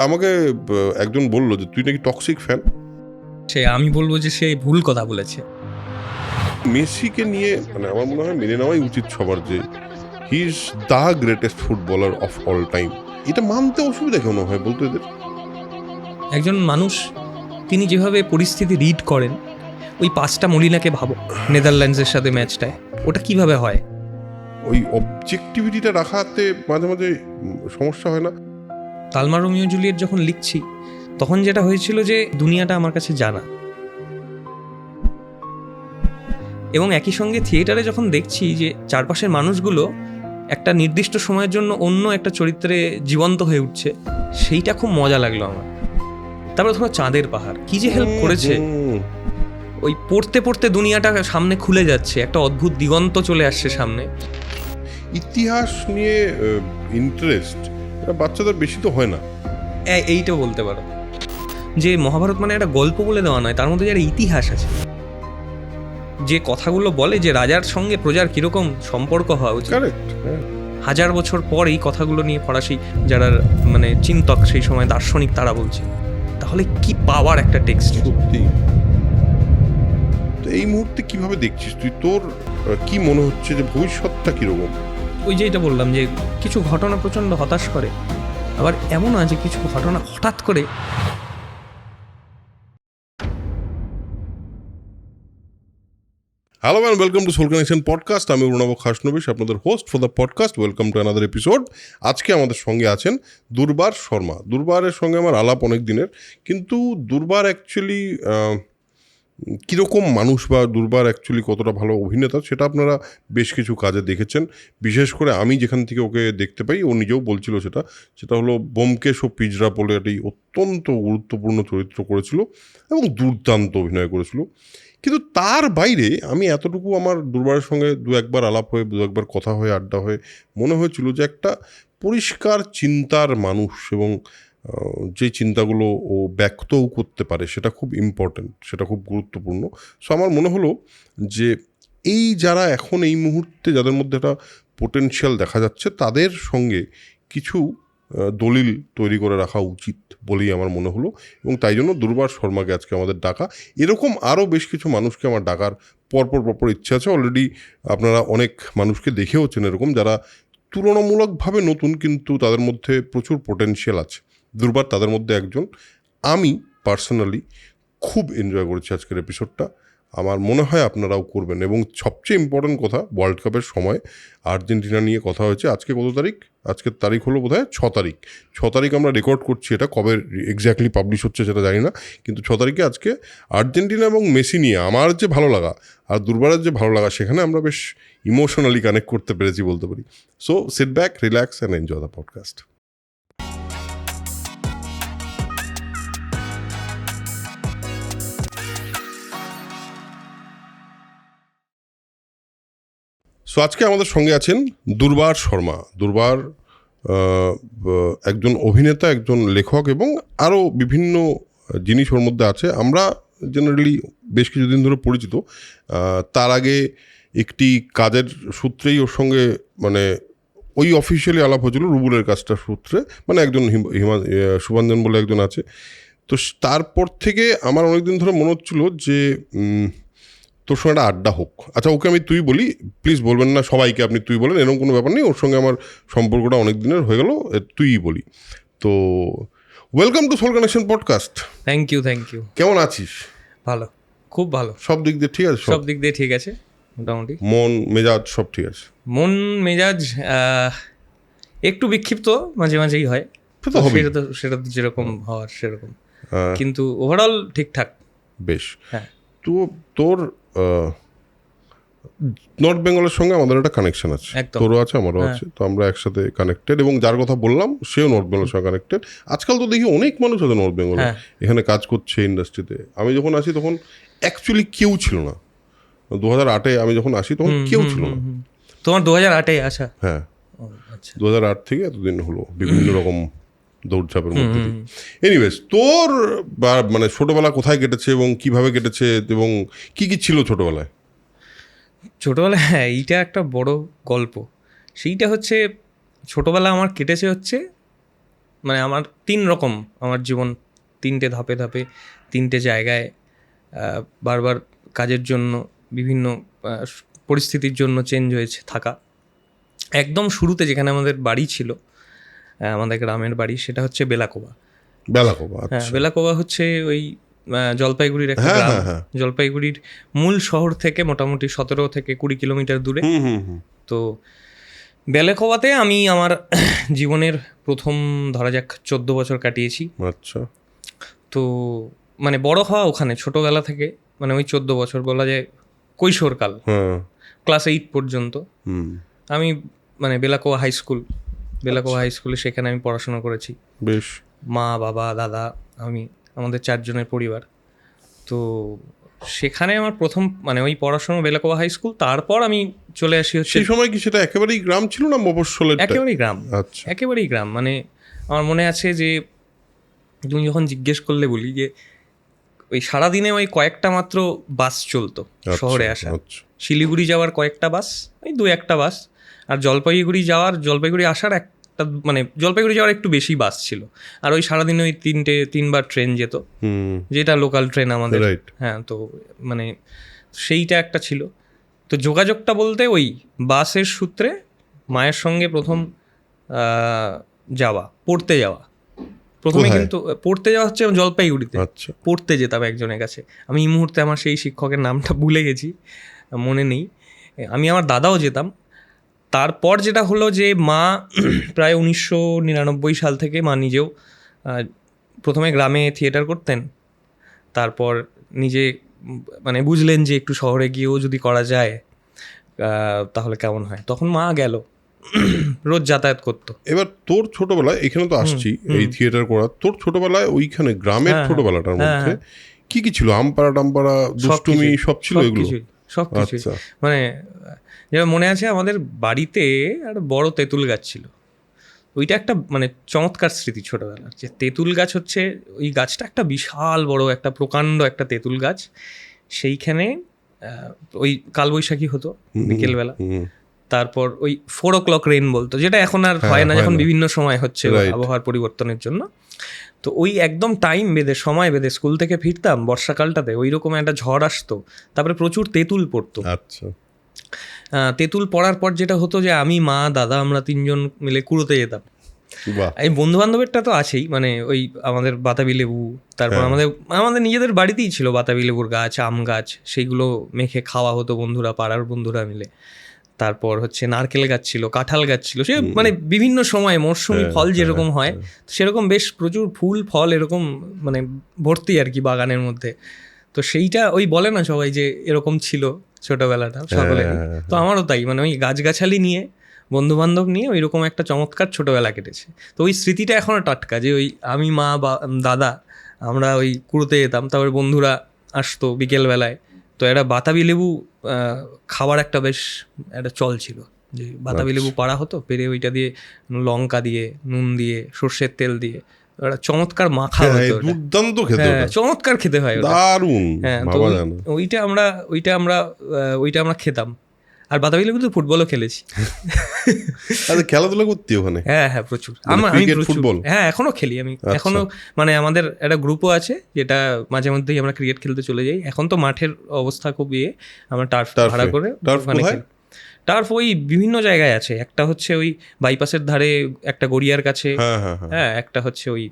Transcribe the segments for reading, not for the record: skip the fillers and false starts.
আমাকে একজন বললো যে তুই নাকি টক্সিক ফ্যান। আমি বলবো যে সে ভুল কথা বলেছে। মেসিকে নিয়ে মানে আমার মনে হয় মেনে নেওয়াই উচিত সবার যে he is the greatest footballer of all time. এটা মানতে অসুবিধা কেন হয় বলতো এদের? একজন মানুষ তিনি যেভাবে পরিস্থিতি রিড করেন, ওই 5টা মলিনাকে ভাবো নেদারল্যান্ডসের সাথে ম্যাচটায়, ওটা কিভাবে হয়? ওই অবজেক্টিভিটিটা রাখাতে মাঝে মাঝে সমস্যা হয় না? তালমা রোমিও জুলিয়েট যখন লিখছি তখন যেটা হয়েছিল যে দুনিয়াটা আমার কাছে জানা, এবং একই সঙ্গে থিয়েটারে যখন দেখছি যে চারপাশের মানুষগুলো একটা নির্দিষ্ট সময়ের জন্য অন্য একটা চরিত্রে জীবন্ত হয়ে উঠছে, সেইটা খুব মজা লাগলো আমার। তারপরে ধরো চাঁদের পাহাড় কি যে হেল্প করেছে, ওই পড়তে পড়তে দুনিয়াটা সামনে খুলে যাচ্ছে, একটা অদ্ভুত দিগন্ত চলে আসছে সামনে। ইতিহাস নিয়ে ইন্টারেস্ট বাচ্চাদের বেশি তো হয় না। এইটাও বলতে পারো যে মহাভারত মানে একটা গল্প বলে দেওয়া নয়, তার মধ্যে যারা ইতিহাস আছে, যে কথাগুলো বলে যে রাজার সঙ্গে প্রজার কিরকম সম্পর্ক হওয়া উচিত, কারেক্ট। 1000 বছর পর এই কথাগুলো নিয়ে ফরাসি যারা মানে চিন্তক সেই সময় দার্শনিক তারা বলছে, তাহলে কি পাওয়ার একটা টেক্সট। সত্যি। তো এই মুহূর্তে কিভাবে দেখছিস তুই? তোর কি মনে হচ্ছে যে ভবিষ্যৎটা কিরকম? ওই যে এটা বললাম যে কিছু ঘটনা প্রচণ্ড হতাশ করে, আবার এমন আছে কিছু ঘটনা হঠাৎ করে। Hello man, welcome to soul connection podcast. আমি অরুণাভ খাসনবিশ, আপনাদের host for the podcast. Welcome to another episode. আজকে আমাদের সঙ্গে আছেন দুর্বার শর্মা। দুর্বারের সঙ্গে আমার আলাপ অনেক দিনের, কিন্তু দুর্বার অ্যাকচুয়ালি কীরকম মানুষ বা দুর্বার অ্যাকচুয়ালি কতটা ভালো অভিনেতা সেটা আপনারা বেশ কিছু কাজে দেখেছেন। বিশেষ করে আমি যেখান থেকে ওকে দেখতে পাই, ও নিজেও বলছিল সেটা হলো ব্যোমকেশ ও পিঁজরা বলে একটি অত্যন্ত গুরুত্বপূর্ণ চরিত্র করেছিল এবং দুর্দান্ত অভিনয় করেছিল। কিন্তু তার বাইরে আমি এতটুকু আমার দুর্বারের সঙ্গে দু একবার আলাপ হয়ে, দু একবার কথা হয়ে, আড্ডা হয়ে মনে হয়েছিল যে একটা পরিষ্কার চিন্তার মানুষ, এবং যে চিন্তাগুলো ও ব্যক্তও করতে পারে সেটা খুব ইম্পর্ট্যান্ট, সেটা খুব গুরুত্বপূর্ণ। সো আমার মনে হলো যে এই যারা এখন এই মুহূর্তে যাদের মধ্যে একটা পোটেনশিয়াল দেখা যাচ্ছে, তাদের সঙ্গে কিছু দলিল তৈরি করে রাখা উচিত বলেই আমার মনে হলো, এবং তাই জন্য দুর্বার শর্মাকে আজকে আমাদের ডাকা। এরকম আরও বেশ কিছু মানুষকে আমার ডাকার পরপর ইচ্ছে আছে। অলরেডি আপনারা অনেক মানুষকে দেখেওছেন এরকম, যারা তুলনামূলকভাবে নতুন কিন্তু তাদের মধ্যে প্রচুর পোটেনশিয়াল আছে। দুর্বার তাদের মধ্যে একজন। আমি পার্সোনালি খুব এনজয় করেছি আজকের এপিসোডটা। আমার মনে হয় আপনারাও করবেন। এবং সবচেয়ে ইম্পর্ট্যান্ট কথা, ওয়ার্ল্ড কাপের সময় আর্জেন্টিনা নিয়ে কথা হয়েছে। আজকে কত তারিখ? আজকের তারিখ হলো বোধহয় 6 তারিখ। 6 তারিখ আমরা রেকর্ড করছি, এটা কবে এক্স্যাক্টলি পাবলিশ হচ্ছে সেটা জানি না, কিন্তু 6 তারিখে আজকে আর্জেন্টিনা এবং মেসি নিয়ে আমার যে ভালো লাগা আর দুর্বারের যে ভালো লাগা, সেখানে আমরা বেশ ইমোশনালি কানেক্ট করতে পেরেছি বলতে পারি। So sit back, relax and enjoy the podcast. So আজকে আমাদের সঙ্গে আছেন দুর্বার শর্মা। দুর্বার একজন অভিনেতা, একজন লেখক, এবং আরও বিভিন্ন জিনিস ওর মধ্যে আছে। আমরা জেনারেলি বেশ কিছুদিন ধরে পরিচিত। তার আগে একটি কাজের সূত্রেই ওর সঙ্গে মানে ওই অফিসিয়ালি আলাপ হয়েছিল, রুবুলের কাজটার সূত্রে, মানে একজন শুভাঞ্জন বলে একজন আছে। তো তারপর থেকে আমার অনেকদিন ধরে মনে হচ্ছিল যে তোর সঙ্গে একটা আড্ডা হোক। আচ্ছা, ওকে আমি তুই বলি, প্লিজ বলবেন না সবাইকে আপনি তুই বলেন, এরকম কোনো ব্যাপার নেই। ওর সঙ্গে আমার সম্পর্কটা অনেক দিনের হয়ে গেল, তুই বলি। তো welcome to soul connection podcast. Thank you. কেমন আছিস? ভালো, খুব ভালো। সব দিক দিয়ে ঠিক আছে? সব দিক দিয়ে ঠিক আছে মোটামুটি। মন মেজাজ সব ঠিক আছে? মন মেজাজ একটু বিক্ষিপ্ত মাঝে মাঝেই হয়, সেটা তো যেরকম হওয়ার সেরকম, কিন্তু ওভারঅল ঠিকঠাক। বেশ। হ্যাঁ, তো তোর নর্থ বেঙ্গলের সঙ্গে আমাদের একটা কানেকশন আছে, তোরও আছে আমারও আছে। তো আমরা একসাথে কানেক্টেড, এবং যার কথা বললাম সেও নর্থ বেঙ্গলের সঙ্গে কানেক্টেড। আজকাল তো দেখি অনেক মানুষ আছে নর্থ বেঙ্গলে এখানে কাজ করছে ইন্ডাস্ট্রিতে। আমি যখন আসি তখন অ্যাকচুয়ালি কেউ ছিল না। 2008-এ আমি যখন আসি তখন কেউ ছিল না। তোমার 2008-এ আসা? হ্যাঁ, 2008 থেকে এতদিন হলো বিভিন্ন রকম দৌড়ঝাঁপের মধ্যে দিয়ে। এনিওয়েজ, তোর মানে ছোটবেলা কোথায় কেটেছে এবং কিভাবে কেটেছে, এবং কি কি ছিল ছোটবেলায়? হ্যাঁ, এইটা একটা বড় গল্প। সেইটা হচ্ছে ছোটবেলা আমার কেটেছে হচ্ছে মানে আমার 3 রকম আমার জীবন, 3টে ধাপে ধাপে 3টে জায়গায় বারবার কাজের জন্য বিভিন্ন পরিস্থিতির জন্য চেঞ্জ হয়েছে থাকা। একদম শুরুতে যেখানে আমাদের বাড়ি ছিল, আমাদের গ্রামের বাড়ি, সেটা হচ্ছে বেলাকোবা। বেলাকোবা, হ্যাঁ, আচ্ছা। বেলাকোবা হচ্ছে ওই জলপাইগুড়ির একটা হ্যাঁ, গ্রাম। হ্যাঁ, হ্যাঁ। জলপাইগুড়ির মূল শহর থেকে মোটামুটি 17 থেকে 20 কিলোমিটার দূরে। হুম হুম হুম। তো বেলাকোবাতে আমি আমার জীবনের প্রথম ধরা যাক 14 বছর কাটিয়েছি। আচ্ছা। তো মানে বড় হওয়া ওখানে ছোটবেলা থেকে, মানে ওই 14 বছর বলা যায় কৈশোরকাল, হ্যাঁ। ক্লাস 8 পর্যন্ত হুম। আমি মানে বেলাকোবা হাই স্কুলে আচ্ছা। সেখানে আমি পড়াশোনা করেছি। বেশ। মা, বাবা, দাদা, আমি, আমাদের 4 জনের পরিবার। তো সেখানে আমার প্রথম মানে ওই পড়াশোনা বেলাকোবা হাই স্কুল। তারপর আমি চলে আসি হচ্ছে, সেই সময় কি সেটা একেবারেই গ্রাম ছিল না মফস্বলের? একেবারেই গ্রাম, আচ্ছা। একেবারেই গ্রাম। মানে আমার মনে আছে যে তুমি যখন জিজ্ঞেস করলে বলি যে ওই সারাদিনে ওই কয়েকটা মাত্র বাস চলতো শহরে আসা। আচ্ছা। শিলিগুড়ি যাওয়ার কয়েকটা বাস, ওই 2-1টা বাস, আর জলপাইগুড়ি আসার একটা, মানে জলপাইগুড়ি যাওয়ার একটু বেশি বাস ছিল। আর ওই সারাদিনে ওই 3বার ট্রেন যেত, হুম। যেটা লোকাল ট্রেন আমাদের। রাইট। হ্যাঁ, তো মানে সেইটা একটা ছিল। তো যোগাযোগটা বলতে ওই বাসের সূত্রে মায়ের সঙ্গে প্রথম পড়তে যাওয়া। প্রথমে কোথায়? কিন্তু পড়তে যাওয়া হচ্ছে জলপাইগুড়িতে। আচ্ছা। পড়তে যেতাম একজনের কাছে। আমি এই মুহূর্তে আমার সেই শিক্ষকের নামটা ভুলে গেছি, মনে নেই। আমি আমার দাদাও যেতাম। তারপর যেটা হলো যে মা প্রায় 1999 সাল থেকে মা নিজেও প্রথমে গ্রামে থিয়েটার করতেন। তারপর নিজে মানে বুঝলেন যে একটু শহরে গিয়েও যদি করা যায় তাহলে কেমন হয়। তখন মা গেল, রোজ যাতায়াত করতো। এবার তোর ছোটবেলায়, এখানে তো আসছি এই থিয়েটার করা, তোর ছোটবেলায় ওইখানে গ্রামের হ্যাঁ, ছোটবেলাটার হ্যাঁ, মধ্যে হ্যাঁ। কি কি ছিল? আমপাড়া টামপাড়া, দুষ্টুমি সব ছিল এগুলো? সবকিছুই। আচ্ছা। মানে যেটা মনে আছে, আমাদের বাড়িতে একটা বড় তেঁতুল গাছ ছিল। ওইটা একটা মানে চমৎকার স্মৃতি ছোটবেলার, যে তেঁতুল গাছ হচ্ছে, ওই গাছটা একটা বিশাল বড় একটা প্রকাণ্ড একটা তেঁতুল গাছ। সেইখানে ওই কালবৈশাখী হতো বিকেলবেলা। হুম। তারপর ওই 4 o'clock রেইন বলতো, যেটা এখন আর হ্যাঁ, হয় না, হয় যখন না। বিভিন্ন সময় হচ্ছে Right. আবহাওয়ার পরিবর্তনের জন্য। তো ওই একদম টাইম বেঁধে, সময় বেঁধে স্কুল থেকে ফিরতাম বর্ষাকালটাতে, ওই রকম একটা ঝড় আসতো, তারপরে প্রচুর তেঁতুল পড়তো। আচ্ছা। তেঁতুল পড়ার পর যেটা হতো যে আমি, মা, দাদা, আমরা 3জন মিলে কুড়োতে যেতাম। বাহ। এই বন্ধু বান্ধবেরটা তো আছেই, মানে ওই আমাদের বাতাবি লেবু, তারপর হ্যাঁ। আমাদের নিজেদের বাড়িতেই ছিল বাতাবি লেবুর গাছ, আম গাছ, সেইগুলো মেখে খাওয়া হতো বন্ধুরা, পাড়ার বন্ধুরা মিলে। তারপর হচ্ছে নারকেল গাছ ছিল, কাঁঠাল গাছ ছিল, সে মানে বিভিন্ন সময় মরশুমি ফল যেরকম হয় সেরকম বেশ প্রচুর ফুল ফল এরকম মানে ভর্তি আর কি বাগানের মধ্যে। তো সেইটা ওই বলে না সবাই যে এরকম ছিল ছোটবেলাটা সকলেরই। তো আমারও তাই, মানে ওই গাছগাছালি নিয়ে, বন্ধু বান্ধব নিয়ে ওইরকম একটা চমৎকার ছোটবেলা কেটেছে। তো ওই স্মৃতিটা এখনো টাটকা, যে ওই আমি, মা, দাদা, আমরা ওই কুড়োতে যেতাম, তারপরে বন্ধুরা আসতো বিকেলবেলায়। তো একটা বাতাবি লেবু খাওয়ার একটা বেশ একটা চল ছিল, যে বাতাবি লেবু পাড়া হতো, পেরে ওইটা দিয়ে লঙ্কা দিয়ে, নুন দিয়ে, সর্ষের তেল দিয়ে একটা চমৎকার মাখা হতো। দুর্দান্ত খেতে, চমৎকার খেতে হয়, দারুণ। হ্যাঁ, তো ওইটা আমরা খেতাম। আর বাতাবি লেবু তো ফুটবলও খেলেছি। আরে খেলাধুলা করতি ওখানে? হ্যাঁ, প্রচুর। আমি ফুটবল? হ্যাঁ, এখনো খেলি আমি। এখনো মানে আমাদের একটা গ্রুপও আছে, যেটা মাঝে মধ্যেই আমরা ক্রিকেট খেলতে চলে যাই। এখন তো মাঠের অবস্থা খুব আমরা টার্ফ ভাড়া করে ওখানে খেলি। টার্ফ ওই বিভিন্ন জায়গায় আছে। একটা হচ্ছে ওই বাইপাসের ধারে একটা গড়িয়ার কাছে, হ্যাঁ, একটা হচ্ছে ওই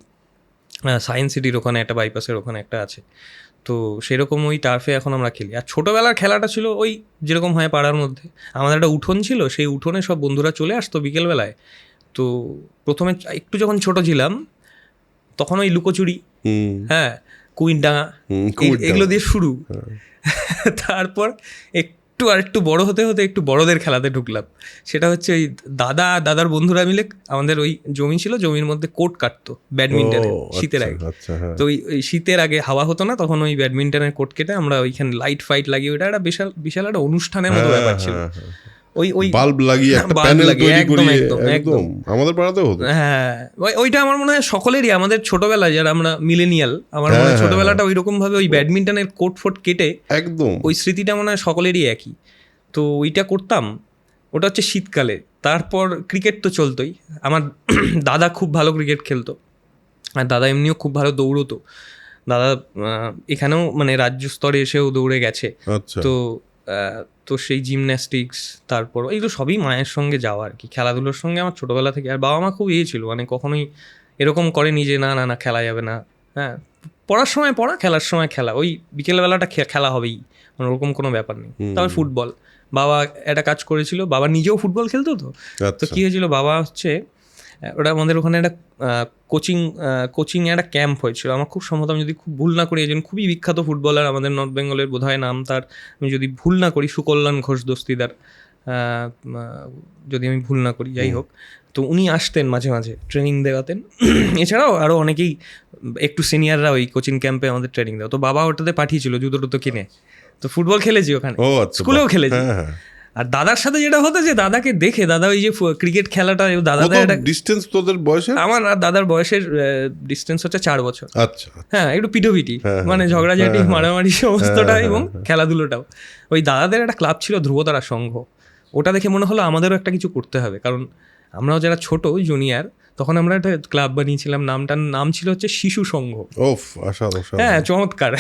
সায়েন্স সিটির ওখানে একটা, বাইপাসের ওখানে একটা আছে। তো সেরকম ওই টার্ফে এখন আমরা খেলি। আর ছোটোবেলার খেলাটা ছিল ওই যেরকম হয় পাড়ার মধ্যে, আমাদের একটা উঠোন ছিল, সেই উঠোনে সব বন্ধুরা চলে আসতো বিকেলবেলায়। তো প্রথমে একটু যখন ছোট ছিলাম তখন ওই লুকোচুরি, হ্যাঁ, কুইনডাঙা, এগুলো দিয়ে শুরু। তারপর একটু বড় হতে হতে একটু বড়দের খেলাতে ঢুকলাম। সেটা হচ্ছে ওই দাদার বন্ধুরা মিলে আমাদের ওই জমি ছিল, জমির মধ্যে কোর্ট কাটতো ব্যাডমিন্টনের, শীতের আগে। তো ওই শীতের আগে হাওয়া হতো না, তখন ওই ব্যাডমিন্টনের কোর্ট কেটে আমরা ওইখানে লাইট ফাইট লাগিয়ে, ওইটা একটা বিশাল একটা অনুষ্ঠানের মতো ব্যাপার ছিল। ওই বাল্ব লাগিয়ে একটা প্যানেল তৈরি করে, একদম আমাদের পাড়াতেও হতো। হ্যাঁ, ওইটা আমার মনে হয় সকলেরই, আমাদের ছোটবেলায় যারা আমরা মিলেনিয়াল, আমার মনে হয় ছোটবেলাটা ওইরকম ভাবে ওই ব্যাডমিন্টনের কোর্ট ফোর্ট কেটে একদম ওই স্মৃতিটা মনে হয় সকলেরই একই। তো ওইটা করতাম, ওটা হচ্ছে শীতকালে তারপর ক্রিকেট তো চলতোই। আমার দাদা খুব ভালো ক্রিকেট খেলতো, আর দাদা এমনিও খুব ভালো দৌড়তো। দাদা এখানেও মানে রাজ্য স্তরে এসেও দৌড়ে গেছে। আচ্ছা। তো সেই জিমন্যাস্টিক্স, তারপর এগুলো সবই মায়ের সঙ্গে যাওয়া আর কি। খেলাধুলোর সঙ্গে আমার ছোটোবেলা থেকে, আর বাবা মা খুব ছিল, মানে কখনোই এরকম করেনি যে না না না খেলা যাবে না। হ্যাঁ, পড়ার সময় পড়া, খেলার সময় খেলা, ওই বিকেলবেলাটা খেলা হবেই, মানে ওরকম কোনো ব্যাপার নেই। তারপর ফুটবল, বাবা একটা কাজ করেছিল, বাবা নিজেও ফুটবল খেলতো। তো আচ্ছা। কী হয়েছিল, বাবা হচ্ছে ওটা আমাদের ওখানে একটা কোচিং একটা ক্যাম্প হয়েছিল। আমার খুব সম্ভবত, আমি যদি খুব ভুল না করি, একজন খুবই বিখ্যাত ফুটবলার আমাদের নর্থ বেঙ্গলের, বোধহয় নাম তার, আমি যদি ভুল না করি, সুকল্যাণ ঘোষ দস্তিদার, যদি আমি ভুল না করি, যাই হোক। তো উনি আসতেন মাঝে মাঝে ট্রেনিং দেওয়াতেন। এছাড়াও আরও অনেকেই একটু সিনিয়ররা ওই কোচিং ক্যাম্পে আমাদের ট্রেনিং দেওয়া। তো বাবা ওটাতে পাঠিয়েছিল জুতো টুতো কিনে, তো ফুটবল খেলেছি ওখানে, স্কুলেও খেলেছি। আর দাদার সাথে যেটা হতো যে দাদাকে দেখে, দাদা ওই যে ক্রিকেট খেলাটা, দাদাদের একটা ডিস্টেন্স তোদের বয়সে, আমার আর দাদার বয়সের ডিস্টেন্স হচ্ছে 4 বছর। আচ্ছা। হ্যাঁ, একটু পিটোপিটি, মানে ঝগড়াঝাটি, মারামারি সমস্তটা, এবং খেলাধুলোটাও। ওই দাদাদের একটা ক্লাব ছিল ধ্রুবতারা সংঘ, ওটা দেখে মনে হলো আমাদেরও একটা কিছু করতে হবে, কারণ আমরাও যারা ছোট জুনিয়র, তখন আমরা একটা ক্লাব বানিয়েছিলাম, নামটার নাম ছিল হচ্ছে শিশু সংঘ। হ্যাঁ, চমৎকার।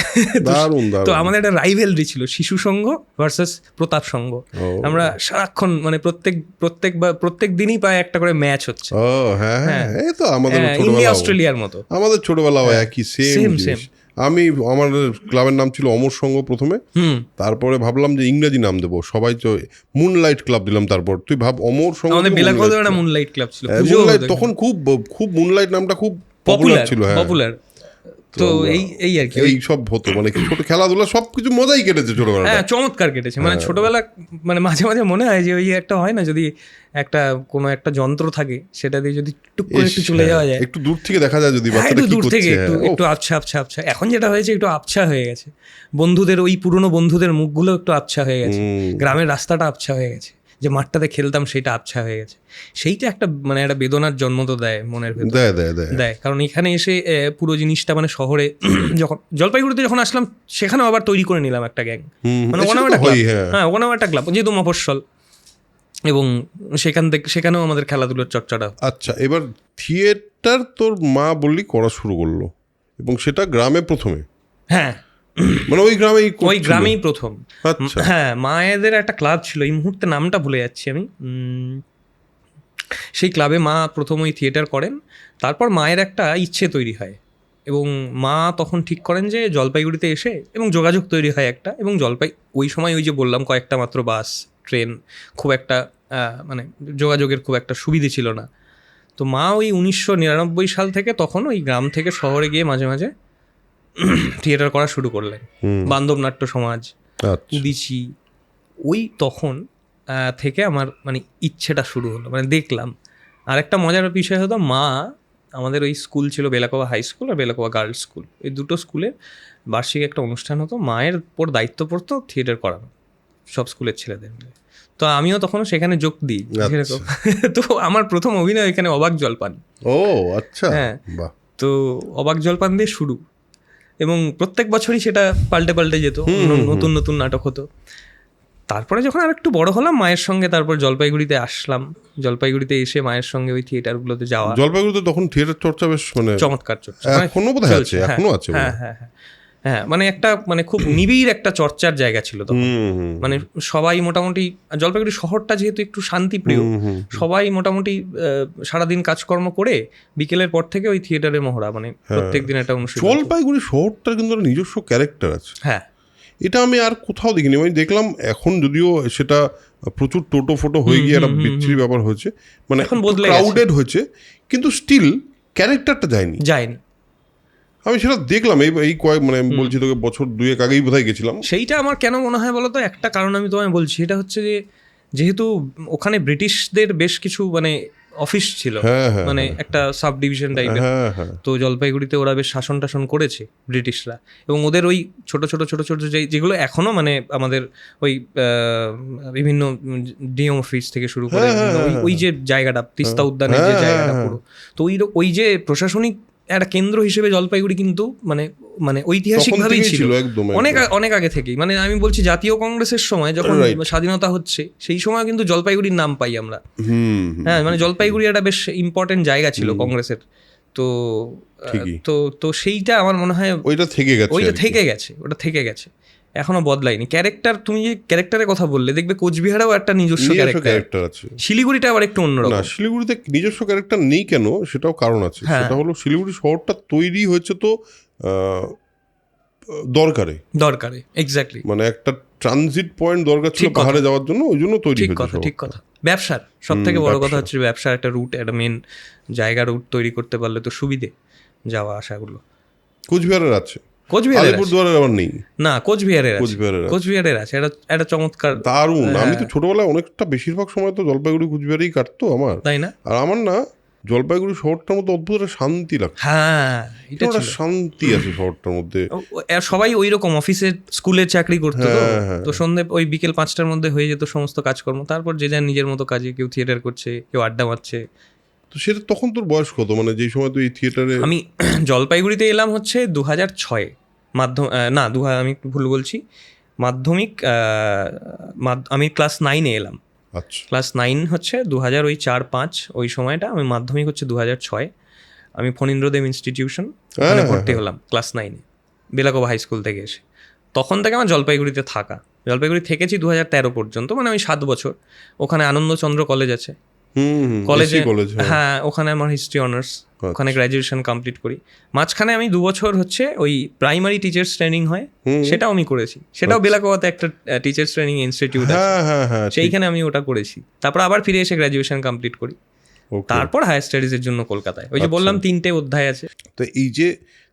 তো আমাদের একটা রাইভেলরি ছিল, শিশু সংঘ ভার্সেস প্রতাপ সংঘ। আমরা সারাক্ষণ মানে প্রত্যেক দিনই প্রায় একটা করে ম্যাচ হচ্ছে। ইন্ডিয়া অস্ট্রেলিয়ার মতো আমাদের ছোটবেলাও একই সেম। আমি আমার ক্লাবের নাম ছিল অমর সংঘ প্রথমে, তারপরে ভাবলাম যে ইংরেজি নাম দেবো, সবাই তো মুনলাইট ক্লাব দিলাম। তারপর তুই ভাব, অমর সংঘ, আমাদের বেলাকোদে একটা মুনলাইট ক্লাব ছিল, তখন খুব মুনলাইট নামটা খুব পপুলার ছিল। পপুলার। তো এই আর কি, এই সব হতো, মানে ছোট খেলাধুলা সবকিছু মজাই কেটেছে ছোটবেলা। হ্যাঁ, চমৎকার কেটেছে। মানে ছোটবেলা, মানে মাঝে মাঝে মনে হয় যে ওই একটা হয় না, যদি একটা কোনো একটা যন্ত্র থাকে, সেটা দিয়ে যদি টুক করে একটু চলে যাওয়া যায়, একটু দূর থেকে দেখা যায়, যদি একটু দূর থেকে একটু আবছা। এখন যেটা হয়েছে, একটু আবছা হয়ে গেছে, বন্ধুদের, ওই পুরনো বন্ধুদের মুখগুলো একটু আবছা হয়ে গেছে, গ্রামের রাস্তাটা আবছা হয়ে গেছে, যে মাঠটাতে খেলতাম সেটা আবছা হয়ে গেছে। সেইটা একটা মানে একটা বেদনার জন্ম তো দেয় মনের ভেতর, দেয়। কারণ এখানে এসে পুরো জিনিসটা, মানে শহরে যখন জলপাইগুড়িতে যখন আসলাম, সেখানেও আবার তৈরি করে নিলাম একটা গ্যাং, মানে ওখানেও একটা ক্লাব। হ্যাঁ, ওখানেও একটা ক্লাব, যেহেতু মফস্বল, এবং সেখানেও আমাদের খেলাধুলোর চর্চাটা। আচ্ছা, এবার থিয়েটার তোর মা বললি করা শুরু করলো, এবং সেটা গ্রামে প্রথমে? হ্যাঁ, মানে ওই গ্রামেই প্রথম। আচ্ছা। হ্যাঁ, মায়েদের একটা ক্লাব ছিল, এই মুহূর্তে নামটা ভুলে যাচ্ছি আমি। সেই ক্লাবে মা প্রথম ওই থিয়েটার করেন। তারপর মায়ের একটা ইচ্ছে তৈরি হয়, এবং মা তখন ঠিক করেন যে জলপাইগুড়িতে এসে, এবং যোগাযোগ তৈরি হয় একটা, এবং ওই সময় ওই যে বললাম কয়েকটা মাত্র বাস, ট্রেন, খুব একটা মানে যোগাযোগের খুব একটা সুবিধে ছিল না। তো মা ওই 1999 সাল থেকে তখন ওই গ্রাম থেকে শহরে গিয়ে মাঝে মাঝে থিয়েটার করা শুরু করলেন। বান্ধব নাট্য সমাজ, উদিচি, ওই তখন থেকে আমার মানে ইচ্ছেটা শুরু হলো, মানে দেখলাম। আর একটা মজার বিষয় হতো, মা, আমাদের ওই স্কুল ছিল বেলাকোবা হাই স্কুল আর বেলাকোবা গার্লস স্কুল, এই দুটো স্কুলে বার্ষিক একটা অনুষ্ঠান হতো, মায়ের উপর দায়িত্ব পড়তো থিয়েটার করানো সব স্কুলের ছেলেদের মিলে। তো আমিও তখন সেখানে যোগ দিই। তো আমার প্রথম অভিনয় এখানে অবাক জলপান। ও আচ্ছা। হ্যাঁ, তো অবাক জলপান দিয়ে শুরু, এবং প্রত্যেক বছরই সেটা পাল্টে যেত, নতুন নতুন নাটক হতো। তারপরে যখন আর একটু বড় হলাম, মায়ের সঙ্গে তারপর জলপাইগুড়িতে আসলাম। জলপাইগুড়িতে এসে মায়ের সঙ্গে ওই থিয়েটারগুলোতে যাওয়া। জলপাইগুড়িতে তখন থিয়েটার চর্চা বেশ মানে চমৎকার চর্চা, এখনো বোধহয় আছে, এখনো আছে। হ্যাঁ, মানে একটা মানে খুব নিবিড় একটা চর্চার জায়গা ছিল তখন। মানে সবাই মোটামুটি, জলপাইগুড়ি শহরটা যেহেতু একটু শান্তিপ্রিয়, সবাই মোটামুটি সারাদিন কাজকর্ম করে বিকেলের পর থেকে ওই থিয়েটারের মহড়া, মানে প্রত্যেক দিন একটা অনুষ্ঠান। জলপাইগুড়ি শহরটার কিন্তু নিজস্ব ক্যারেক্টার আছে। হ্যাঁ, এটা আমি আর কোথাও দেখিনি। আমি দেখলাম এখন যদিও সেটা প্রচুর টোটো ফোটো হয়ে গিয়ে একটা বিচ্ছিরি ব্যাপার হয়েছে, মানে এখন ক্রাউডেড হয়েছে, কিন্তু স্টিল ক্যারেক্টারটা যায়নি। আমি সেটা দেখলাম এই কয়েক, মানে বলছি তোকে, বছর 2 আগেই বোধহয় গেছিলাম। সেইটা আমার কেন মনে হয় বলতো, একটা কারণ আমি তোমায় বলছি, সেটা হচ্ছে যে যেহেতু ওখানে ব্রিটিশদের বেশ কিছু মানে অফিস ছিল, মানে একটা সাব ডিভিশন টাইপের। তো জলপাইগুড়িতে ওরা বেশ শাসন টাসন করেছে ব্রিটিশরা, এবং ওদের ওই ছোট ছোট যেগুলো এখনো মানে আমাদের ওই বিভিন্ন ডিএম অফিস থেকে শুরু করে ওই যে জায়গাটা, তিস্তা উদ্যানের যে জায়গাটা পুরো, তো ওই যে প্রশাসনিক একটা কেন্দ্র হিসেবে জলপাইগুড়ি কিন্তু মানে মানে ঐতিহাসিকভাবেই থেকেই ছিল ছিল, একদম অনেক অনেক আগে থেকেই। মানে আমি বলছি জাতীয় কংগ্রেসের সময় যখন Right. স্বাধীনতা হচ্ছে সেই সময় কিন্তু জলপাইগুড়ির নাম পাই আমরা। হুম হ্যাঁ, মানে জলপাইগুড়ি একটা বেশ ইম্পর্টেন্ট জায়গা ছিল কংগ্রেসের। তো ঠিকই। তো তো সেইটা আমার মনে হয় ওইটা থেকে গেছে ওইটা আর কি। থেকে গেছে, ওটা থেকে গেছে, এখনো বদলায়নি। ক্যারেক্টার, তুমি যে ক্যারেক্টারের কথা বললে, দেখবে কোচবিহারেও একটা নিজস্ব ক্যারেক্টার, ক্যারেক্টার আছে। শিলিগুড়িটা আবার একটু না, অন্যরকম। শিলিগুড়িতে নিজস্ব ক্যারেক্টার নেই কেন, সেটাও কারণ আছে। হ্যাঁ। সেটা হলো শিলিগুড়ি শহরটা তৈরি হয়েছে তো দরকারে, দরকারে, এক্স্যাক্টলি, মানে একটা ট্রানজিট পয়েন্ট দরকার ছিল ঠিক কথা। পাহাড়ে যাওয়ার জন্য, ওই জন্য তৈরি ঠিক হয়েছে কথা, শহরটা। ঠিক কথা। ব্যবসার সব থেকে বড় কথা ব্যবসা। হচ্ছে ব্যবসার একটা রুট, একটা মেন জায়গা রুট তৈরি করতে পারলে তো সুবিধে যাওয়া আসাগুলো। কোচবিহারের আছে, কোচবিহারের আছে? আলিপুরদুয়ারের আবার নেই। না, কোচবিহারের আছে, কোচবিহারের আছে। কোচবিহারের আছে, এটা একটা চমৎকার। দারুণ। আমি তো ছোটবেলায় অনেকটা বেশিরভাগ সময় তো জলপাইগুড়ি কুচবিহারেই কাটতো আমার। তাই না? আর আমার না জলপাইগুড়ি শহরটার মধ্যে অদ্ভুত একটা শান্তি লাগতো। হ্যাঁ, এটা একটা ছিল। শান্তি আছে শহরটার মধ্যে। সবাই ওই রকম অফিসে স্কুলে চাকরি করতো তো, হ্যাঁ, হ্যাঁ। তো সন্ধে ওই বিকেল 5টার মধ্যে হয়ে যেত সমস্ত কাজকর্ম, তারপর যে যার নিজের মতো কাজে, কেউ থিয়েটার করছে, কেউ আড্ডা মারছে। তো সেটা তখন তোর বয়স কত, মানে যেই সময় তুই এই থিয়েটারে? আমি জলপাইগুড়িতে এলাম হচ্ছে 2006 না, আমি একটু ভুল বলছি, মাধ্যমিক আমি ক্লাস 9-এ এলাম। আচ্ছা। ক্লাস 9 হচ্ছে 2004-05 ওই সময়টা। আমি মাধ্যমিক হচ্ছে 2006। আমি ফণীন্দ্রদেব ইনস্টিটিউশন ওখানে ভর্তি হলাম ক্লাস 9-এ, বেলাগোবা হাই স্কুল থেকে এসে। তখন থেকে আমার জলপাইগুড়িতে থাকা, জলপাইগুড়ি থেকেছি 2013 পর্যন্ত, মানে আমি 7 বছর। ওখানে আনন্দচন্দ্র কলেজ আছে, কলেজে, হ্যাঁ, ওখানে আমার হিস্ট্রি অনার্স, ওখানে গ্র্যাজুয়েশন কমপ্লিট করি। মাঝখানে আমি 2 বছর হচ্ছে ওই প্রাইমারি টিচার্স ট্রেনিং হয়, সেটাও আমি করেছি। সেটাও বেলাগোবাতে একটা টিচার্স ট্রেনিং ইনস্টিটিউট আছে, সেইখানে আমি ওটা করেছি। তারপর আবার ফিরে এসে গ্র্যাজুয়েশন কমপ্লিট করি, তারপর হায়ার স্টাডিজের জন্য কলকাতায়। ওই যে বললাম 3টে অধ্যায় আছে। তো এই যে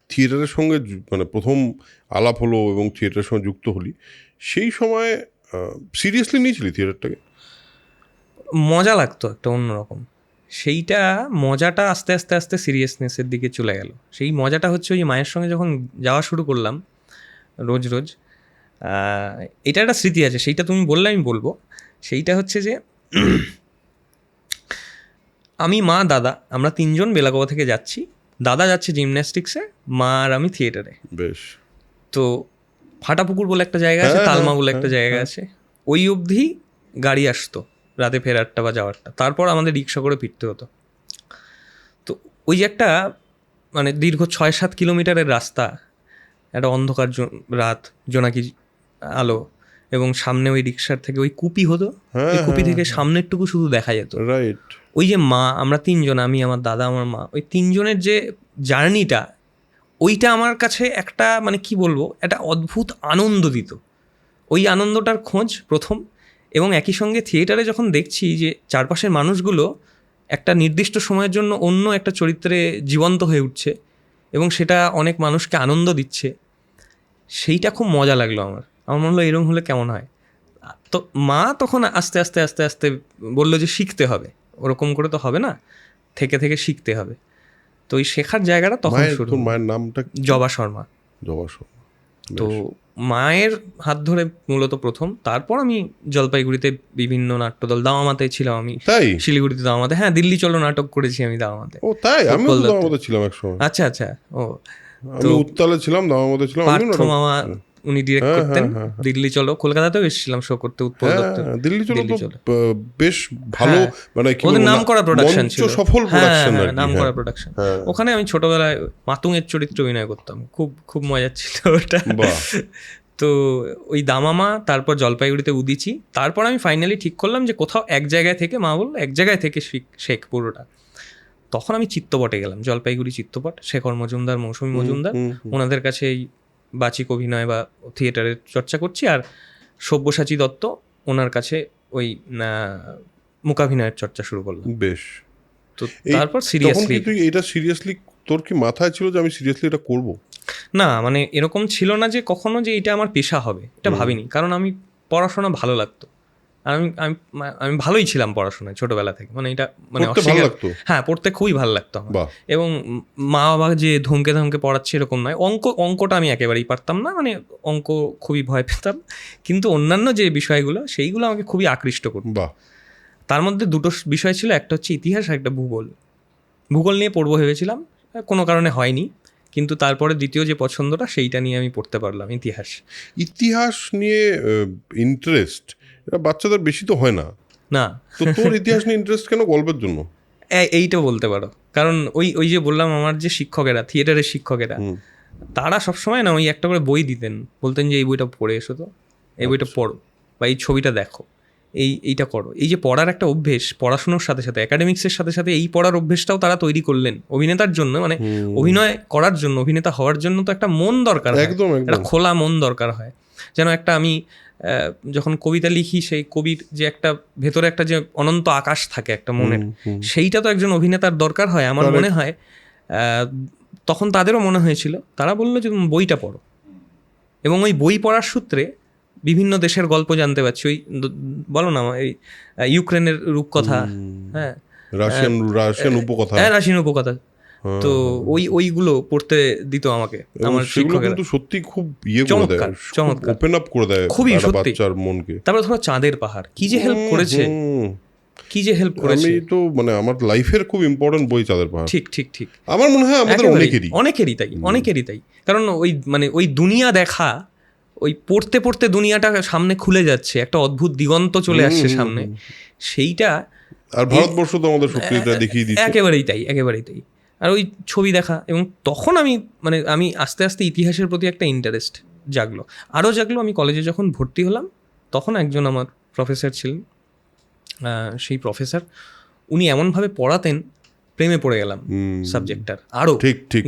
থিয়েটারের সঙ্গে মানে প্রথম আলাপ হলো এবং থিয়েটারের সঙ্গে যুক্ত হলি, সেই সময় সিরিয়াসলি নিয়েছিলি থিয়েটারটাকে? মজা লাগতো একটা অন্যরকম। সেইটা মজাটা আস্তে আস্তে আস্তে সিরিয়াসনেসের দিকে চলে গেল। সেই মজাটা হচ্ছে ওই মায়ের সঙ্গে যখন যাওয়া শুরু করলাম রোজ রোজ, এটা একটা স্মৃতি আছে, সেইটা তুমি বললে আমি বলবো। সেইটা হচ্ছে যে আমি, মা, দাদা, আমরা 3জন বেলাগোবা থেকে যাচ্ছি। দাদা যাচ্ছে জিমন্যাস্টিক্সে, মা আর আমি থিয়েটারে। বেশ। তো ফাটাপুকুর বলে একটা জায়গা আছে, তালমা বলে একটা জায়গা আছে, ওই অবধি গাড়ি আসতো, রাতে ফেরারটা বা যাওয়ারটা। তারপর আমাদের রিক্সা করে ফিরতে হতো। তো ওই যে একটা মানে দীর্ঘ 6-7 কিলোমিটারের রাস্তা, একটা অন্ধকার রাত, জোনাকি আলো, এবং সামনে ওই রিক্সার থেকে ওই কুপি হতো, ওই কুপি থেকে সামনেরটুকু শুধু দেখা যেত। রাইট। ওই যে মা, আমরা 3জন, আমি, আমার দাদা, আমার মা, ওই 3জনের যে জার্নিটা, ওইটা আমার কাছে একটা মানে কি বলবো, একটা অদ্ভুত আনন্দ দিত। ওই আনন্দটার খোঁজ প্রথম। এবং একই সঙ্গে থিয়েটারে যখন দেখছি যে চারপাশের মানুষগুলো একটা নির্দিষ্ট সময়ের জন্য অন্য একটা চরিত্রে জীবন্ত হয়ে উঠছে এবং সেটা অনেক মানুষকে আনন্দ দিচ্ছে, সেইটা খুব মজা লাগলো আমার মনে হলো এরকম হলে কেমন হয়। তো মা তখন আস্তে আস্তে আস্তে আস্তে বললো যে শিখতে হবে, ওরকম করে তো হবে না, থেকে থেকে শিখতে হবে। তো ওই শেখার জায়গাটা তখন শুরু। তোর মায়ের নামটা? জবা শর্মা। জবা শর্মা। তো মায়ের হাত ধরে মূলত প্রথম। তারপর আমি জলপাইগুড়িতে বিভিন্ন নাট্যদল, দামামাতে ছিলাম আমি। তাই? শিলিগুড়িতে দামামাতে, হ্যাঁ, দিল্লি চলো নাটক করেছি আমি দামামাতে। ও তাই? আমি তো দামামাতে ছিলাম একসময়। আচ্ছা আচ্ছা। ও, আমি উত্তালে ছিলাম, দামামাতে ছিলাম। পার্থ মামা উনি ডিরেক্ট করতেন। দিল্লি চলো, কলকাতাতেও এসেছিলাম শো করতে, উৎপল দত্ত। দিল্লি চলো তো বেশ ভালো, মানে কি ওদের নাম করা প্রোডাকশন ছিল, সফল প্রোডাকশন, নাম করা প্রোডাকশন। ওখানে আমি ছোটবেলায় মাতুংয়ের চরিত্রে অভিনয় করতাম, খুব খুব মজার ছিল ওটা। তো ওই দামামা, তারপর জলপাইগুড়িতে উদিচি। তারপর আমি ফাইনালি ঠিক করলাম যে কোথাও এক জায়গায় থেকে, মা বললো এক জায়গায় থেকে শেখ পুরোটা। তখন আমি চিত্তপটে গেলাম, জলপাইগুড়ি চিত্তপট, শেখর মজুমদার, মৌসুমী মজুমদার, ওনাদের কাছে এই বাচিক অভিনয় বা থিয়েটারের চর্চা করছি। আর সব্যসাচী দত্ত, ওনার কাছে ওই মূকাভিনয়ের চর্চা শুরু করলাম। বেশ। তো তারপর সিরিয়াসলি, তুই এটা সিরিয়াসলি, তোর কি মাথায় ছিল যে আমি সিরিয়াসলি এটা করব? না, মানে এরকম ছিল না যে কখনো যে এটা আমার পেশা হবে, এটা ভাবিনি। কারণ আমি পড়াশোনা ভালো লাগতো, আর আমি আমি ভালোই ছিলাম পড়াশোনায় ছোটবেলা থেকে। মানে এটা মানে হ্যাঁ, পড়তে খুবই ভালো লাগতো আমার। এবং মা বাবা যে ধমকে ধমকে পড়াচ্ছে এরকম নয়। অঙ্কটা আমি একেবারেই পারতাম না, মানে অঙ্ক খুবই ভয় পেতাম। কিন্তু অন্যান্য যে বিষয়গুলো, সেইগুলো আমাকে খুবই আকৃষ্ট করতো। তার মধ্যে 2টো বিষয় ছিল, একটা হচ্ছে ইতিহাস আর একটা ভূগোল। ভূগোল নিয়ে পড়বো ভেবেছিলাম, কোনো কারণে হয়নি। কিন্তু তারপরে দ্বিতীয় যে পছন্দটা সেইটা নিয়ে আমি পড়তে পারলাম, ইতিহাস। ইতিহাস নিয়ে ইন্টারেস্ট এটা বাচ্চাদের বেশি তো হয় না, না তো তোর ইতিহাস নিয়ে ইন্টারেস্ট কেন? গল্পের জন্য? এইটা বলতে পারো, কারণ ওই ওই যে বললাম আমার যে শিক্ষকেরা, থিয়েটারের শিক্ষকেরা, তারা সবসময় না ওই একটা করে বই দিতেন, বলতেন যে এই বইটা পড়ে এসো, তো এই বইটা পড়ো, বা এই ছবিটা দেখো, এইটা করো। এই যে পড়ার একটা অভ্যেস, পড়াশোনার সাথে সাথে অ্যাকাডেমিক্সের সাথে সাথে এই পড়ার অভ্যেসটাও তারা তৈরি করলেন অভিনেতার জন্য। মানে অভিনয় করার জন্য, অভিনেতা হওয়ার জন্য তো একটা মন দরকার হয়, একদম একটা খোলা মন দরকার হয়। যেন একটা আমি যখন কবিতা লিখি, সেই কবির যে একটা ভেতরে একটা যে অনন্ত আকাশ থাকে একটা মনের, সেইটা তো একজন অভিনেতার দরকার হয়। আমার মনে হয় তখন তাদেরও মনে হয়েছিল, তারা বললো যে তুমি বইটা পড়ো, এবং ওই বই পড়ার সূত্রে বিভিন্ন দেশের গল্প জানতে পারছি। ওই বলো না এই ইউক্রেনের রূপকথা, হ্যাঁ, রাশিয়ান উপকথা, হ্যাঁ রাশিয়ান উপকথা, তো ওইগুলো পড়তে দিত আমাকে আমার শিক্ষকেরা। কিন্তু সত্যি খুব ইয়ে করে দেয়, চমৎকার ওপেন আপ করে দেয় খুবই সত্যি বাচ্চার মনকে। তারপরে ধরো চাঁদের পাহাড় কি যে হেল্প করেছে, কি যে হেল্প করেছে। আমি তো মানে আমার লাইফের খুব ইম্পর্টেন্ট বই চাঁদের পাহাড়। ঠিক ঠিক ঠিক, আমার মনে হয় আমাদের অনেকেরই তাই। কারণ ওই মানে ওই দুনিয়া দেখা, ওই পড়তে পড়তে দুনিয়াটা সামনে খুলে যাচ্ছে, একটা অদ্ভুত দিগন্ত চলে আসছে সামনে, সেইটা। আর ভারতবর্ষ তো আমাদের সত্যি এটা দেখিয়ে দিচ্ছে। একেবারেই তাই। আর ওই ছবি দেখা, এবং তখন আমি আস্তে আস্তে ইতিহাসের প্রতি একটা ইন্টারেস্ট জাগলো, আরও জাগলো। আমি কলেজে যখন ভর্তি হলাম, তখন একজন আমার প্রফেসর ছিলেন, সেই প্রফেসর উনি এমনভাবে পড়াতেন, প্রেমে পড়ে গেলাম সাবজেক্টটার আরও